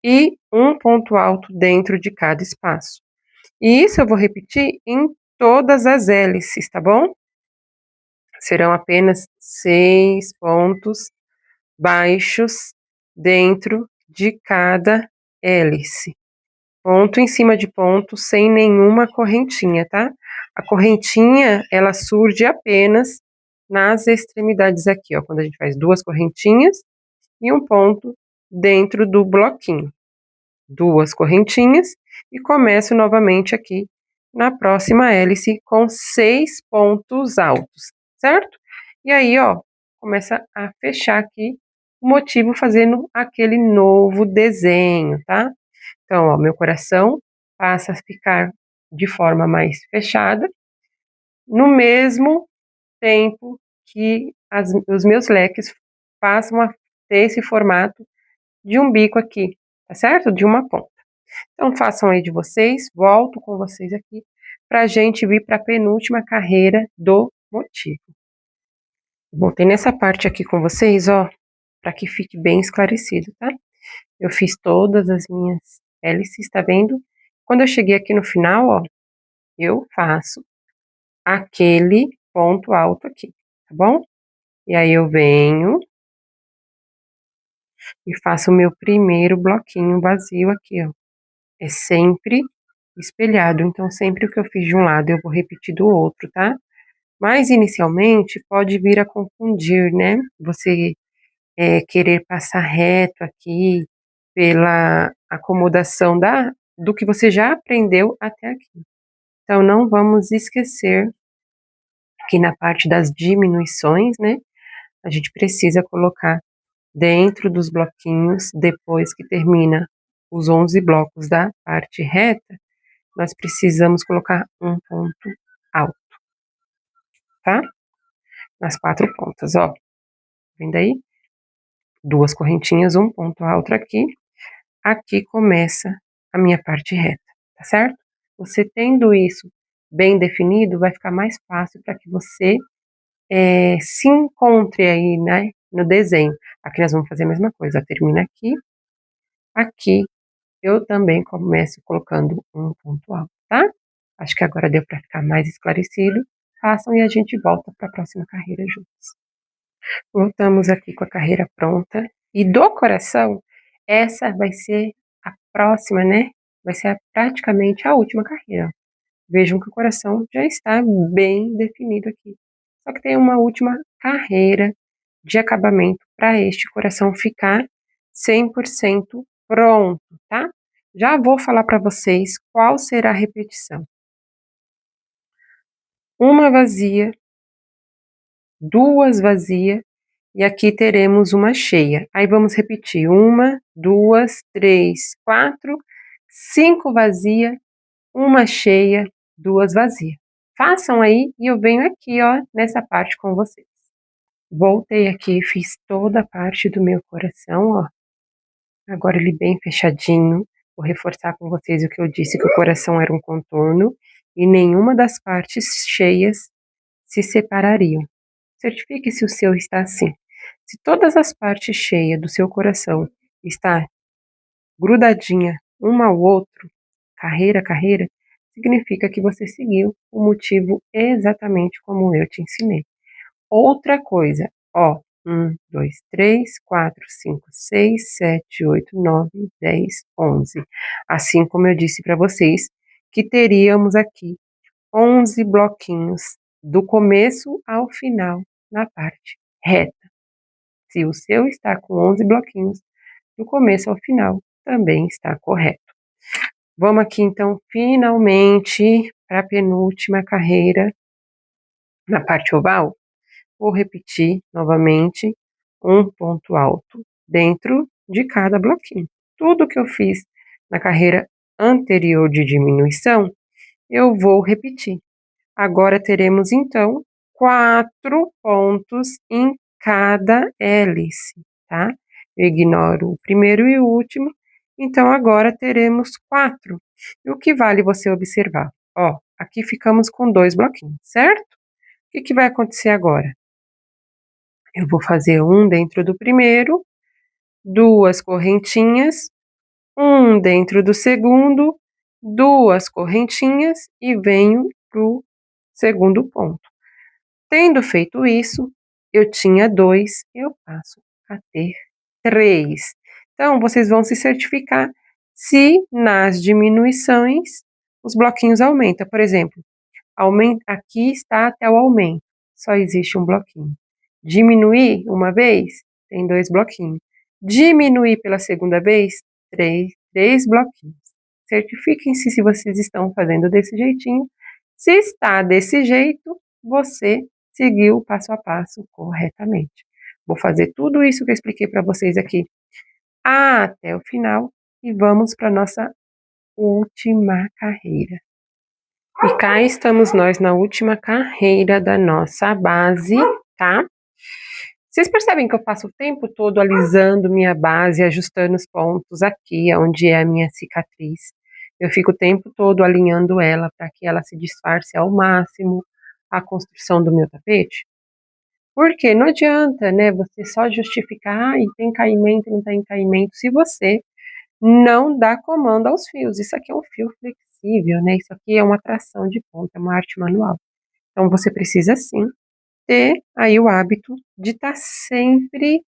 e um ponto alto dentro de cada espaço. E isso eu vou repetir em todas as hélices, tá bom? Serão apenas 6 pontos baixos dentro de cada hélice. Ponto em cima de ponto, sem nenhuma correntinha, tá? A correntinha, ela surge apenas nas extremidades aqui, ó, quando a gente faz 2 correntinhas e um ponto dentro do bloquinho. 2 correntinhas e começo novamente aqui na próxima hélice com 6 pontos altos, certo? E aí, ó, começa a fechar aqui o motivo fazendo aquele novo desenho, tá? Então, ó, meu coração passa a ficar de forma mais fechada, no mesmo tempo que os meus leques passam a ter esse formato de um bico aqui, tá certo? De uma ponta. Então, façam aí de vocês, volto com vocês aqui, pra gente vir para a penúltima carreira do motivo. Voltei nessa parte aqui com vocês, ó, para que fique bem esclarecido, tá? Eu fiz todas as minhas hélices, tá vendo? Quando eu cheguei aqui no final, ó, eu faço aquele ponto alto aqui, tá bom? E aí eu venho e faço o meu primeiro bloquinho vazio aqui, ó. É sempre espelhado, então sempre o que eu fiz de um lado eu vou repetir do outro, tá? Mas inicialmente pode vir a confundir, né? Você querer passar reto aqui pela acomodação do que você já aprendeu até aqui. Então não vamos esquecer que na parte das diminuições, né? A gente precisa colocar dentro dos bloquinhos, depois que termina os 11 blocos da parte reta, nós precisamos colocar um ponto alto, tá? Nas 4 pontas, ó. Vendo aí? 2 correntinhas, um ponto alto aqui. Aqui começa a minha parte reta, tá certo? Você tendo isso bem definido, vai ficar mais fácil para que você se encontre aí, né, no desenho. Aqui nós vamos fazer a mesma coisa, termina aqui, aqui eu também começo colocando um ponto alto, tá? Acho que agora deu para ficar mais esclarecido. Façam e a gente volta para a próxima carreira juntos. Voltamos aqui com a carreira pronta. E do coração, essa vai ser a próxima, né? Vai ser praticamente a última carreira. Vejam que o coração já está bem definido aqui. Só que tem uma última carreira de acabamento para este coração ficar 100% pronto, tá? Já vou falar para vocês qual será a repetição. Uma vazia, duas vazias e aqui teremos uma cheia. Aí vamos repetir: uma, duas, três, quatro, cinco vazia, uma cheia, duas vazias. Façam aí e eu venho aqui, ó, nessa parte com vocês. Voltei aqui, fiz toda a parte do meu coração, ó. Agora ele bem fechadinho. Vou reforçar com vocês o que eu disse, que o coração era um contorno e nenhuma das partes cheias se separariam. Certifique se o seu está assim. Se todas as partes cheias do seu coração está grudadinha uma ao outro, carreira a carreira, significa que você seguiu o motivo exatamente como eu te ensinei. Outra coisa, ó, 1, 2, 3, 4, 5, 6, 7, 8, 9, 10, 11. Assim como eu disse para vocês que teríamos aqui 11 bloquinhos do começo ao final na parte reta. Se o seu está com 11 bloquinhos, do começo ao final também está correto. Vamos aqui então finalmente para a penúltima carreira na parte oval. Vou repetir novamente um ponto alto dentro de cada bloquinho. Tudo que eu fiz na carreira anterior de diminuição, eu vou repetir. Agora teremos então 4 pontos em cada hélice, tá? Eu ignoro o primeiro e o último, então agora teremos 4. E o que vale você observar? Ó, aqui ficamos com 2 bloquinhos, certo? O que vai acontecer agora? Eu vou fazer um dentro do primeiro, 2 correntinhas, um dentro do segundo, 2 correntinhas e venho pro segundo ponto. Tendo feito isso, eu tinha 2, eu passo a ter 3. Então, vocês vão se certificar se nas diminuições os bloquinhos aumentam. Por exemplo, aqui está até o aumento, só existe um bloquinho. Diminuir uma vez, tem 2 bloquinhos. Diminuir pela segunda vez, 3 bloquinhos. Certifiquem-se se vocês estão fazendo desse jeitinho. Se está desse jeito, você seguiu o passo a passo corretamente. Vou fazer tudo isso que eu expliquei para vocês aqui até o final e vamos para nossa última carreira. E cá estamos nós na última carreira da nossa base, tá? Vocês percebem que eu passo o tempo todo alisando minha base, ajustando os pontos aqui, onde é a minha cicatriz. Eu fico o tempo todo alinhando ela para que ela se disfarce ao máximo a construção do meu tapete. Porque não adianta, né, você só justificar e tem caimento, não tem caimento, se você não dá comando aos fios. Isso aqui é um fio flexível, né? Isso aqui é uma tração de ponta, é uma arte manual. Então você precisa sim ter aí o hábito de estar sempre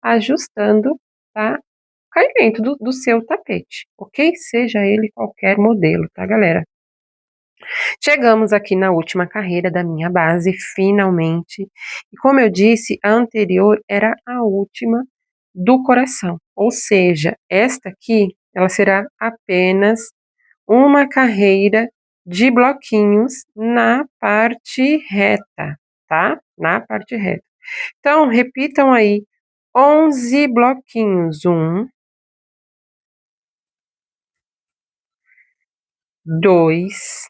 ajustando, tá? O caimento do seu tapete, ok? Seja ele qualquer modelo, tá, galera? Chegamos aqui na última carreira da minha base, finalmente. E como eu disse, a anterior era a última do coração. Ou seja, esta aqui, ela será apenas uma carreira de bloquinhos na parte reta, tá? Na parte reta. Então, repitam aí 11 bloquinhos. 1, 2,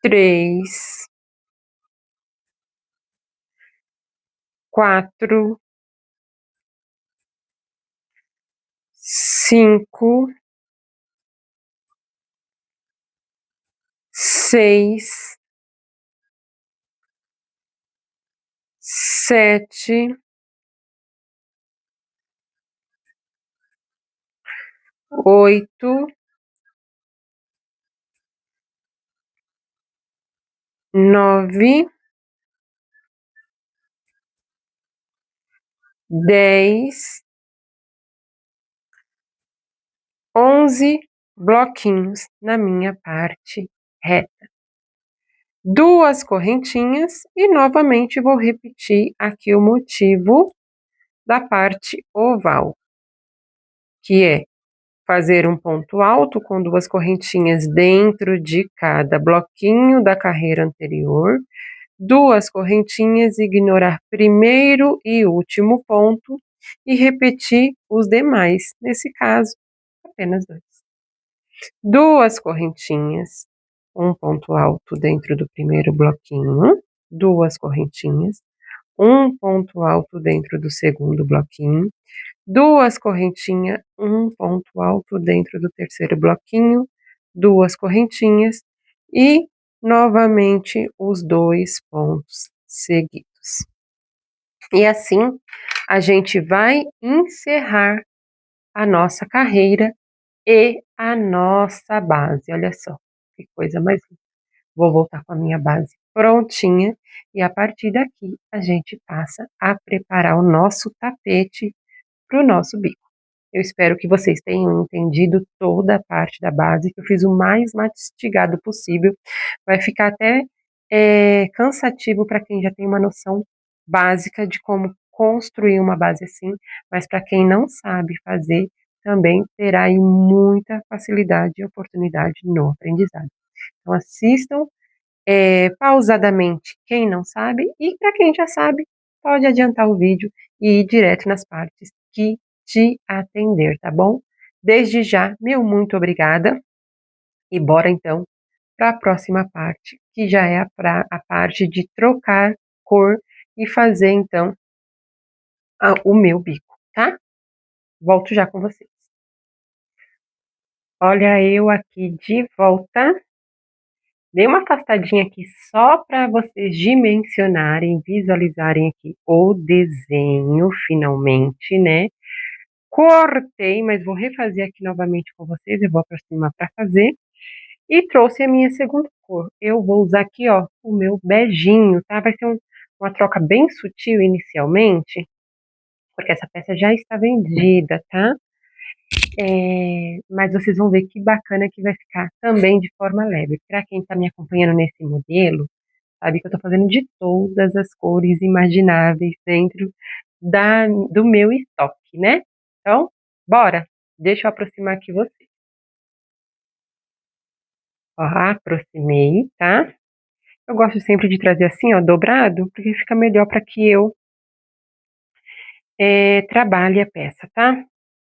3, 4, 5, 6, 7, 8, 9, 10, 11 bloquinhos na minha parte reta. 2 correntinhas e novamente vou repetir aqui o motivo da parte oval, que é fazer um ponto alto com 2 correntinhas dentro de cada bloquinho da carreira anterior, 2 correntinhas, ignorar primeiro e último ponto e repetir os demais, nesse caso, apenas 2. 2 correntinhas, um ponto alto dentro do primeiro bloquinho, 2 correntinhas, um ponto alto dentro do segundo bloquinho, 2 correntinhas, um ponto alto dentro do terceiro bloquinho, 2 correntinhas e novamente os 2 pontos seguidos. E assim a gente vai encerrar a nossa carreira e a nossa base. Olha só, que coisa mais linda. Vou voltar com a minha base prontinha e a partir daqui a gente passa a preparar o nosso tapete para o nosso bico. Eu espero que vocês tenham entendido toda a parte da base, que eu fiz o mais mastigado possível. Vai ficar até cansativo para quem já tem uma noção básica de como construir uma base assim, mas para quem não sabe fazer, também terá aí muita facilidade e oportunidade no aprendizado. Então assistam pausadamente quem não sabe, e para quem já sabe, pode adiantar o vídeo e ir direto nas partes que te atender, tá bom? Desde já, meu muito obrigada, e bora então para a próxima parte, que já é a parte de trocar cor e fazer então o meu bico, tá? Volto já com vocês. Olha eu aqui de volta. Dei uma afastadinha aqui só para vocês dimensionarem, visualizarem aqui o desenho finalmente, né. Cortei, mas vou refazer aqui novamente com vocês, eu vou aproximar para fazer. E trouxe a minha segunda cor. Eu vou usar aqui, ó, o meu beijinho, tá. Vai ser uma troca bem sutil inicialmente, porque essa peça já está vendida, tá. Mas vocês vão ver que bacana que vai ficar também de forma leve. Para quem está me acompanhando nesse modelo, sabe que eu tô fazendo de todas as cores imagináveis dentro do meu estoque, né. Então, bora! Deixa eu aproximar aqui você. Ó, aproximei, tá. Eu gosto sempre de trazer assim, ó, dobrado, porque fica melhor para que eu, trabalhe a peça, tá.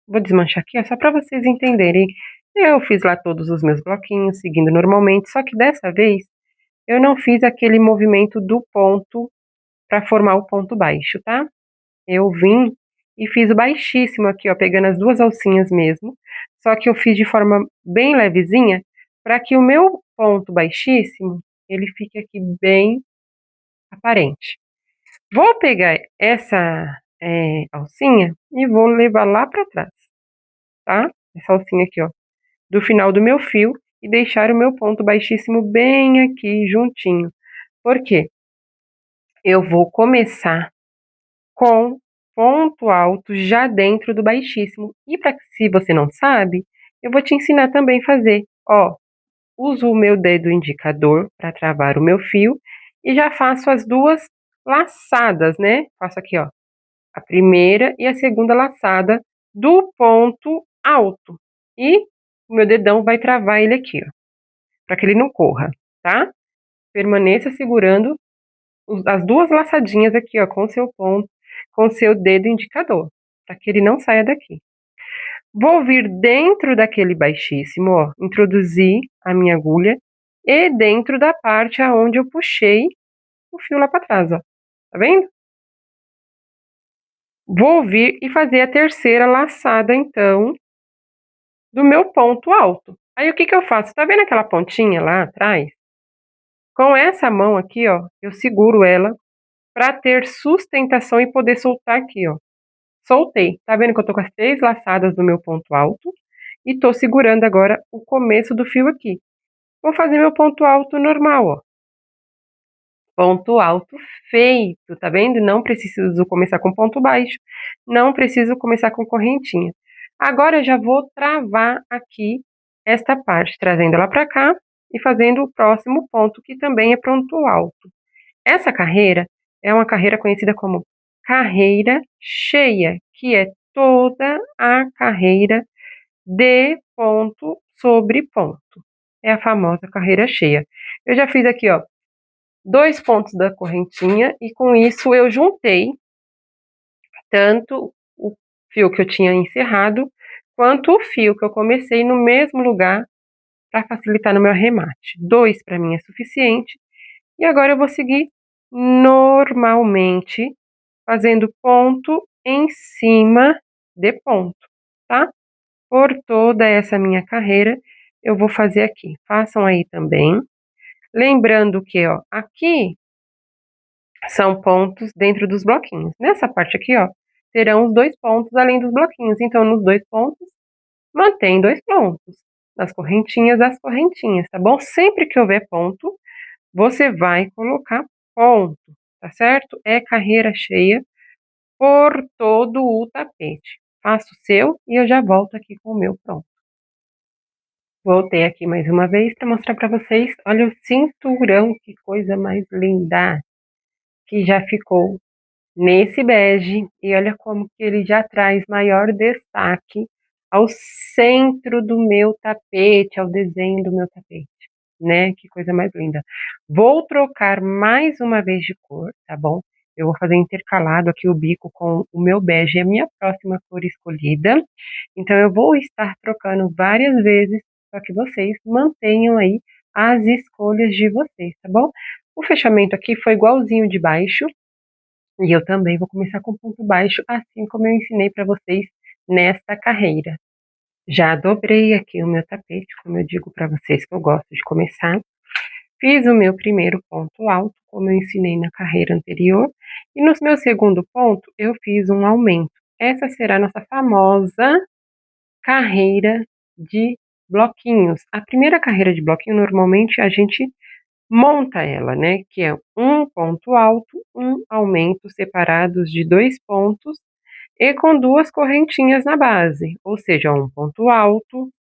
Vou desmanchar aqui, ó, só para vocês entenderem. Eu fiz lá todos os meus bloquinhos, seguindo normalmente, só que dessa vez eu não fiz aquele movimento do ponto para formar o ponto baixo, tá. Eu vim e fiz o baixíssimo aqui, ó, pegando as 2 alcinhas mesmo, só que eu fiz de forma bem levezinha, para que o meu ponto baixíssimo, ele fique aqui bem aparente. Vou pegar essa, alcinha e vou levar lá para trás, tá, essa alcinha aqui, ó, do final do meu fio e deixar o meu ponto baixíssimo bem aqui juntinho. Por quê? Eu vou começar com ponto alto já dentro do baixíssimo. E para se você não sabe, eu vou te ensinar também a fazer. Ó, uso o meu dedo indicador para travar o meu fio e já faço as 2 laçadas, né. Faço aqui, ó, a primeira e a segunda laçada do ponto alto. E o meu dedão vai travar ele aqui, ó, para que ele não corra, tá. Permaneça segurando as 2 laçadinhas aqui, ó, com o seu dedo indicador, para que ele não saia daqui. Vou vir dentro daquele baixíssimo, ó, introduzir a minha agulha e dentro da parte aonde eu puxei o fio lá para trás, ó. Tá vendo? Vou vir e fazer a terceira laçada então do meu ponto alto. Aí o que que eu faço? Tá vendo aquela pontinha lá atrás? Com essa mão aqui, ó, eu seguro ela para ter sustentação e poder soltar aqui, ó. Soltei. Tá vendo que eu tô com as 3 laçadas do meu ponto alto e tô segurando agora o começo do fio aqui. Vou fazer meu ponto alto normal, ó. Ponto alto feito, tá vendo? Não preciso começar com ponto baixo, não preciso começar com correntinha. Agora eu já vou travar aqui esta parte, trazendo ela pra cá e fazendo o próximo ponto, que também é ponto alto. Essa carreira é uma carreira conhecida como carreira cheia, que é toda a carreira de ponto sobre ponto. É a famosa carreira cheia. Eu já fiz aqui, ó, 2 pontos da correntinha e com isso eu juntei tanto o fio que eu tinha encerrado, quanto o fio que eu comecei no mesmo lugar para facilitar no meu arremate. 2 para mim é suficiente. E agora eu vou seguir normalmente, fazendo ponto em cima de ponto, tá? Por toda essa minha carreira, eu vou fazer aqui. Façam aí também. Lembrando que, ó, aqui são pontos dentro dos bloquinhos. Nessa parte aqui, ó, terão os 2 pontos além dos bloquinhos. Então, nos 2 pontos, mantém 2 pontos. Nas correntinhas, as correntinhas, tá bom? Sempre que houver ponto, você vai colocar ponto, tá certo? É carreira cheia por todo o tapete. Faço o seu e eu já volto aqui com o meu pronto. Voltei aqui mais uma vez para mostrar para vocês. Olha o cinturão, que coisa mais linda, que já ficou nesse bege. E olha como que ele já traz maior destaque ao centro do meu tapete, ao desenho do meu tapete, né? Que coisa mais linda. Vou trocar mais uma vez de cor, tá bom? Eu vou fazer intercalado aqui o bico com o meu bege, a minha próxima cor escolhida. Então, eu vou estar trocando várias vezes para que vocês mantenham aí as escolhas de vocês, tá bom? O fechamento aqui foi igualzinho de baixo, e eu também vou começar com ponto baixo, assim como eu ensinei para vocês nesta carreira. Já dobrei aqui o meu tapete, como eu digo para vocês que eu gosto de começar. Fiz o meu primeiro ponto alto, como eu ensinei na carreira anterior, e no meu segundo ponto eu fiz um aumento. Essa será a nossa famosa carreira de bloquinhos. A primeira carreira de bloquinho, normalmente a gente monta ela, né? Que é um ponto alto, um aumento separados de 2 pontos e com 2 correntinhas na base, ou seja, um ponto alto,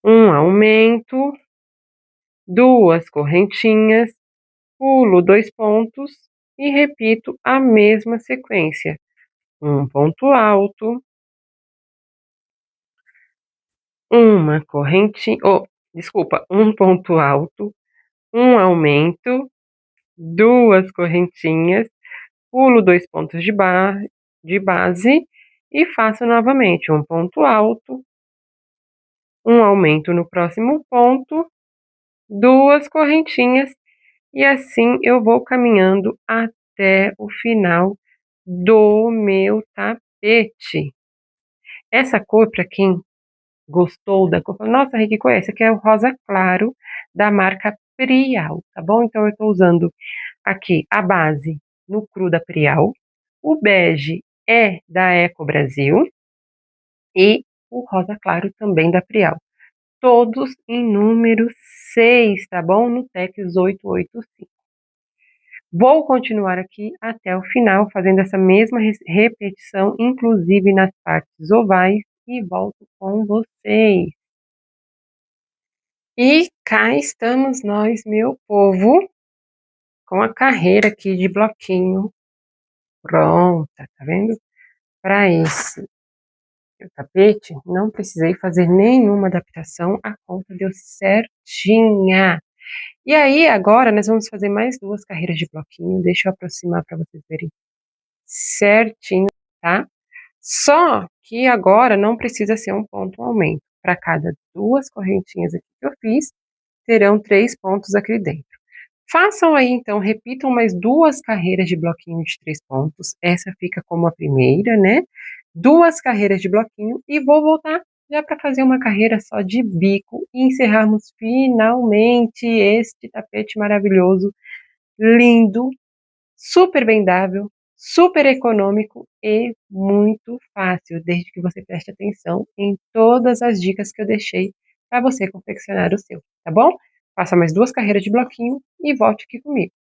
um aumento, 2 correntinhas, pulo 2 pontos e repito a mesma sequência. Um ponto alto, uma correntinha, oh, desculpa, um ponto alto, um aumento, 2 correntinhas, pulo 2 pontos de base e faço novamente um ponto alto, um aumento no próximo ponto, 2 correntinhas e assim eu vou caminhando até o final do meu tapete. Essa cor, para quem gostou da cor, falou, nossa, Rê, que cor é essa? Aqui é o rosa claro da marca Prial, tá bom? Então eu estou usando aqui a base no cru da Prial, o bege é da Eco Brasil e o rosa claro também da Prial. Todos em número 6, tá bom? No Tex 885. Vou continuar aqui até o final, fazendo essa mesma repetição, inclusive nas partes ovais, e volto com vocês. E cá estamos nós, meu povo, com a carreira aqui de bloquinho pronta, tá vendo? Para esse tapete, não precisei fazer nenhuma adaptação, a conta deu certinha. E aí, agora, nós vamos fazer mais 2 carreiras de bloquinho, deixa eu aproximar para vocês verem certinho, tá? Só que agora não precisa ser um ponto aumento. Para cada 2 correntinhas aqui que eu fiz, terão 3 pontos aqui dentro. Façam aí, então, repitam mais 2 carreiras de bloquinho de 3 pontos. Essa fica como a primeira, né? 2 carreiras de bloquinho e vou voltar já para fazer uma carreira só de bico e encerrarmos finalmente este tapete maravilhoso, lindo, super vendável, super econômico e muito fácil, desde que você preste atenção em todas as dicas que eu deixei para você confeccionar o seu, tá bom? Faça mais 2 carreiras de bloquinho e volte aqui comigo.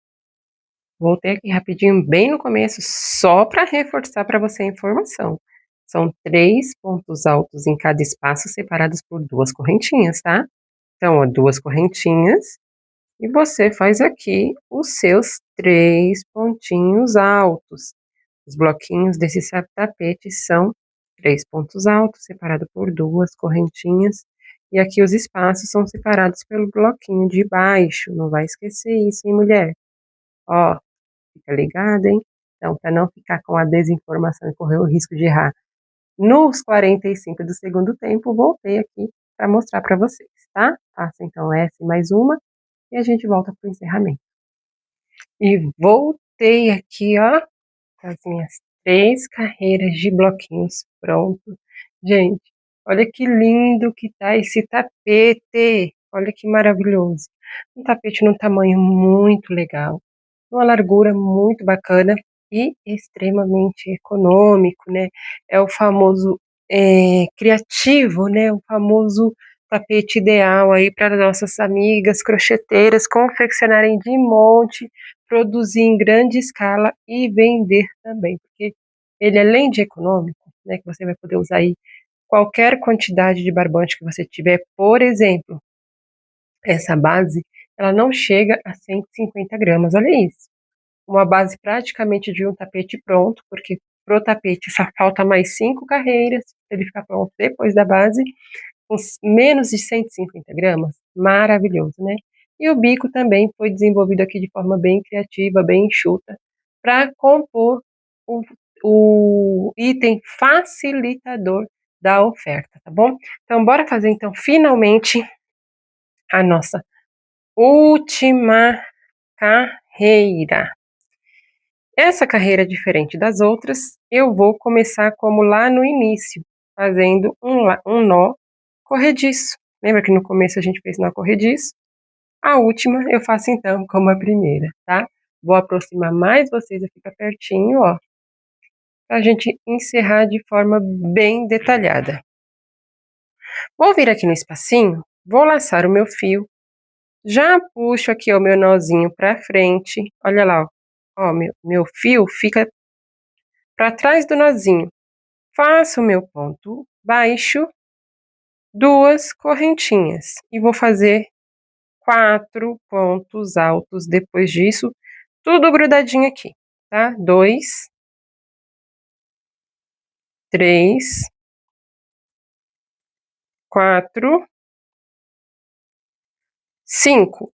Voltei aqui rapidinho, bem no começo, só para reforçar para você a informação. São 3 pontos altos em cada espaço, separados por 2 correntinhas, tá? Então, ó, 2 correntinhas, e você faz aqui os seus 3 pontinhos altos. Os bloquinhos desse tapete são 3 pontos altos, separado por 2 correntinhas, e aqui os espaços são separados pelo bloquinho de baixo, não vai esquecer isso, hein, mulher? Ó, fica ligada, hein? Então, para não ficar com a desinformação e correr o risco de errar nos 45 do segundo tempo, voltei aqui para mostrar para vocês, tá? Faça então essa e mais uma, e a gente volta para o encerramento. E voltei aqui, ó, com as minhas 3 carreiras de bloquinhos prontos. Gente, olha que lindo que tá esse tapete, olha que maravilhoso. Um tapete num tamanho muito legal, uma largura muito bacana e extremamente econômico, né? É o famoso criativo, né? O famoso tapete ideal aí para nossas amigas crocheteiras confeccionarem de monte, produzir em grande escala e vender também, porque ele além de econômico, né? Que você vai poder usar aí qualquer quantidade de barbante que você tiver, por exemplo, essa base, ela não chega a 150 gramas, olha isso. Uma base praticamente de um tapete pronto, porque pro tapete só falta mais 5 carreiras, ele fica pronto depois da base, com menos de 150 gramas, maravilhoso, né? E o bico também foi desenvolvido aqui de forma bem criativa, bem enxuta, para compor o item facilitador da oferta, tá bom? Então, bora fazer então finalmente a nossa última carreira. Essa carreira, diferente das outras, eu vou começar como lá no início, fazendo um nó corrediço. Lembra que no começo a gente fez nó corrediço? A última eu faço então como a primeira, tá? Vou aproximar mais vocês aqui para pertinho, ó, pra gente encerrar de forma bem detalhada. Vou vir aqui no espacinho, vou laçar o meu fio, já puxo aqui o meu nozinho para frente, olha lá, ó, meu fio fica para trás do nozinho. Faço o meu ponto baixo, 2 correntinhas e vou fazer 4 pontos altos depois disso, tudo grudadinho aqui, tá? 2, 3, 4, 5.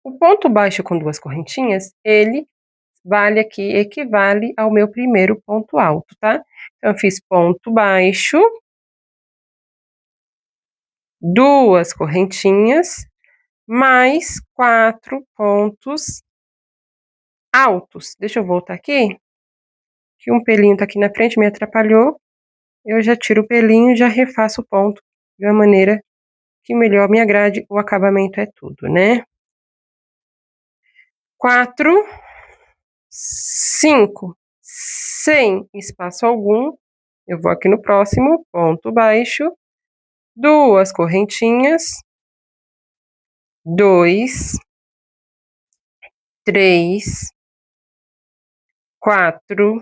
O ponto baixo com 2 correntinhas, ele vale aqui, equivale ao meu primeiro ponto alto, tá? Então, eu fiz ponto baixo, 2 correntinhas, mais 4 pontos altos. Deixa eu voltar aqui, que um pelinho tá aqui na frente, me atrapalhou. Eu já tiro o pelinho e já refaço o ponto de uma maneira que melhor me agrade. O acabamento é tudo, né? 4, 5, sem espaço algum. Eu vou aqui no próximo, ponto baixo, 2 correntinhas, 2, 3, 4,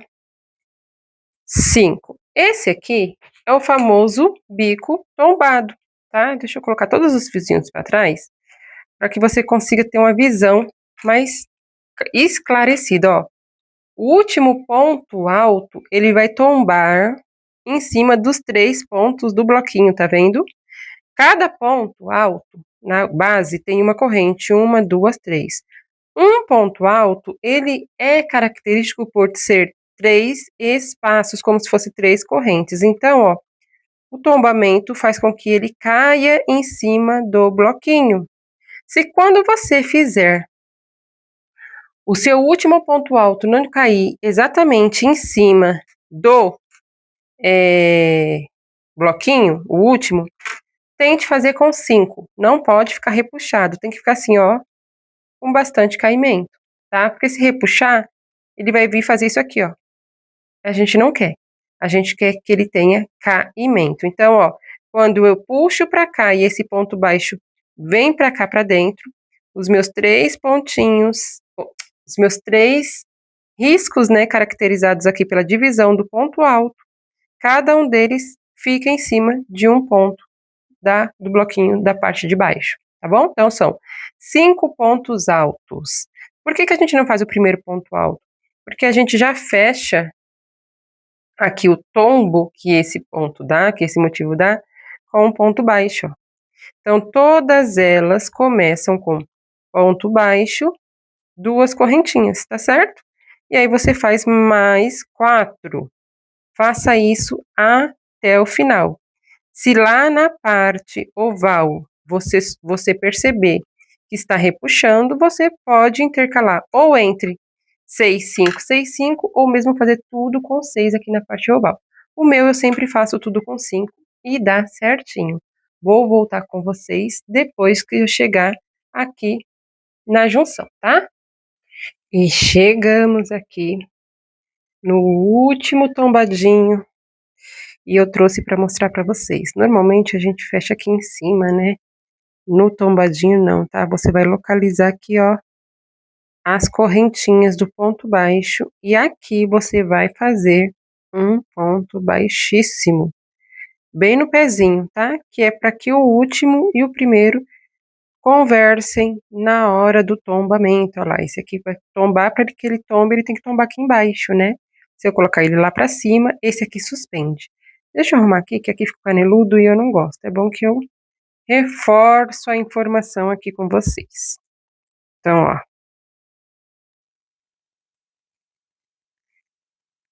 5. Esse aqui é o famoso bico tombado, tá? Deixa eu colocar todos os fiozinhos para trás, para que você consiga ter uma visão mais esclarecida, ó. O último ponto alto, ele vai tombar em cima dos 3 pontos do bloquinho, tá vendo? Cada ponto alto na base tem uma corrente, 1, 2, 3. Um ponto alto, ele é característico por ser 3 espaços, como se fosse 3 correntes. Então, ó, o tombamento faz com que ele caia em cima do bloquinho. Se quando você fizer o seu último ponto alto não cair exatamente em cima do bloquinho, o último, tente fazer com 5. Não pode ficar repuxado, tem que ficar assim, ó, com bastante caimento, tá? Porque se repuxar, ele vai vir fazer isso aqui, ó. a gente não quer. A gente quer que ele tenha caimento. Então, ó, quando eu puxo para cá e esse ponto baixo vem para cá para dentro, os meus 3 pontinhos, os meus 3 riscos, né, caracterizados aqui pela divisão do ponto alto, cada um deles fica em cima de um ponto do bloquinho da parte de baixo, tá bom? Então, são 5 pontos altos. Por que a gente não faz o primeiro ponto alto? Porque a gente já fecha aqui o tombo que esse ponto dá, que esse motivo dá, com um ponto baixo. Então, todas elas começam com ponto baixo, 2 correntinhas, tá certo? E aí você faz mais 4. Faça isso até o final. Se lá na parte oval você perceber que está repuxando, você pode intercalar ou entre 6, 5, 6, 5, ou mesmo fazer tudo com 6 aqui na parte oval. O meu eu sempre faço tudo com 5 e dá certinho. Vou voltar com vocês depois que eu chegar aqui na junção, tá? E chegamos aqui no último tombadinho e eu trouxe para mostrar para vocês. Normalmente a gente fecha aqui em cima, né? No tombadinho não, tá? Você vai localizar aqui, ó, as correntinhas do ponto baixo e aqui você vai fazer um ponto baixíssimo, bem no pezinho, tá? Que é para que o último e o primeiro conversem na hora do tombamento. Olha lá, esse aqui vai tombar, para que ele tombe, ele tem que tombar aqui embaixo, né? Se eu colocar ele lá para cima, esse aqui suspende. Deixa eu arrumar aqui, que aqui fica caneludo e eu não gosto. É bom que eu reforço a informação aqui com vocês. Então, ó.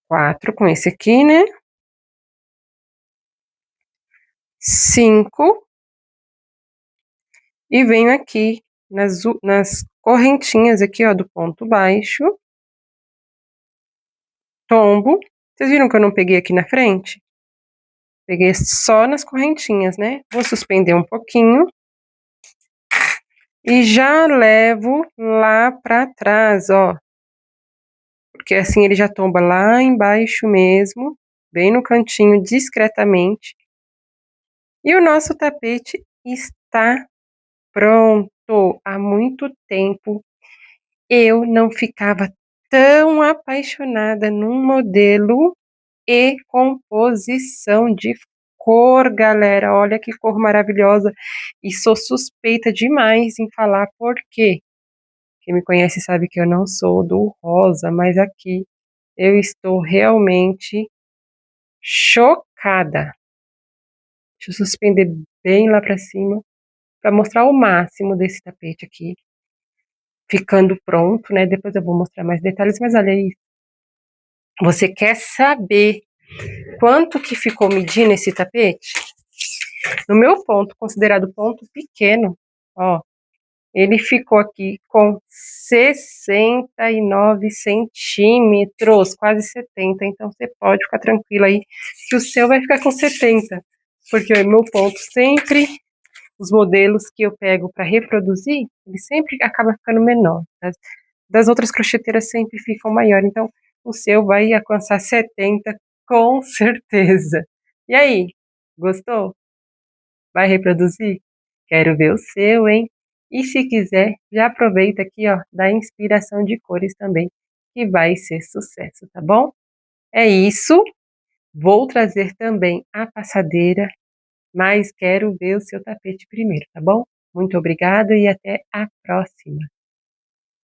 4 com esse aqui, né? 5. E venho aqui nas correntinhas aqui, ó, do ponto baixo. Tombo. Vocês viram que eu não peguei aqui na frente? Peguei só nas correntinhas, né? Vou suspender um pouquinho. E já levo lá pra trás, ó. Porque assim ele já tomba lá embaixo mesmo, bem no cantinho, discretamente. E o nosso tapete está pronto. Há muito tempo eu não ficava tão apaixonada num modelo e composição de cor, galera. Olha que cor maravilhosa. E sou suspeita demais em falar por quê. Quem me conhece sabe que eu não sou do rosa, mas aqui eu estou realmente chocada. Deixa eu suspender bem lá pra cima para mostrar o máximo desse tapete aqui. Ficando pronto, né? Depois eu vou mostrar mais detalhes, mas olha aí. Você quer saber quanto que ficou medindo esse tapete? No meu ponto, considerado ponto pequeno, ó, ele ficou aqui com 69 centímetros, quase 70. Então você pode ficar tranquilo aí que o seu vai ficar com 70, porque o meu ponto sempre, os modelos que eu pego para reproduzir, ele sempre acaba ficando menor. Das outras crocheteiras sempre ficam maior, então o seu vai alcançar 70 com certeza. E aí, gostou? Vai reproduzir? Quero ver o seu, hein? E se quiser, já aproveita aqui, ó, da inspiração de cores também, que vai ser sucesso, tá bom? É isso. Vou trazer também a passadeira, mas quero ver o seu tapete primeiro, tá bom? Muito obrigada e até a próxima.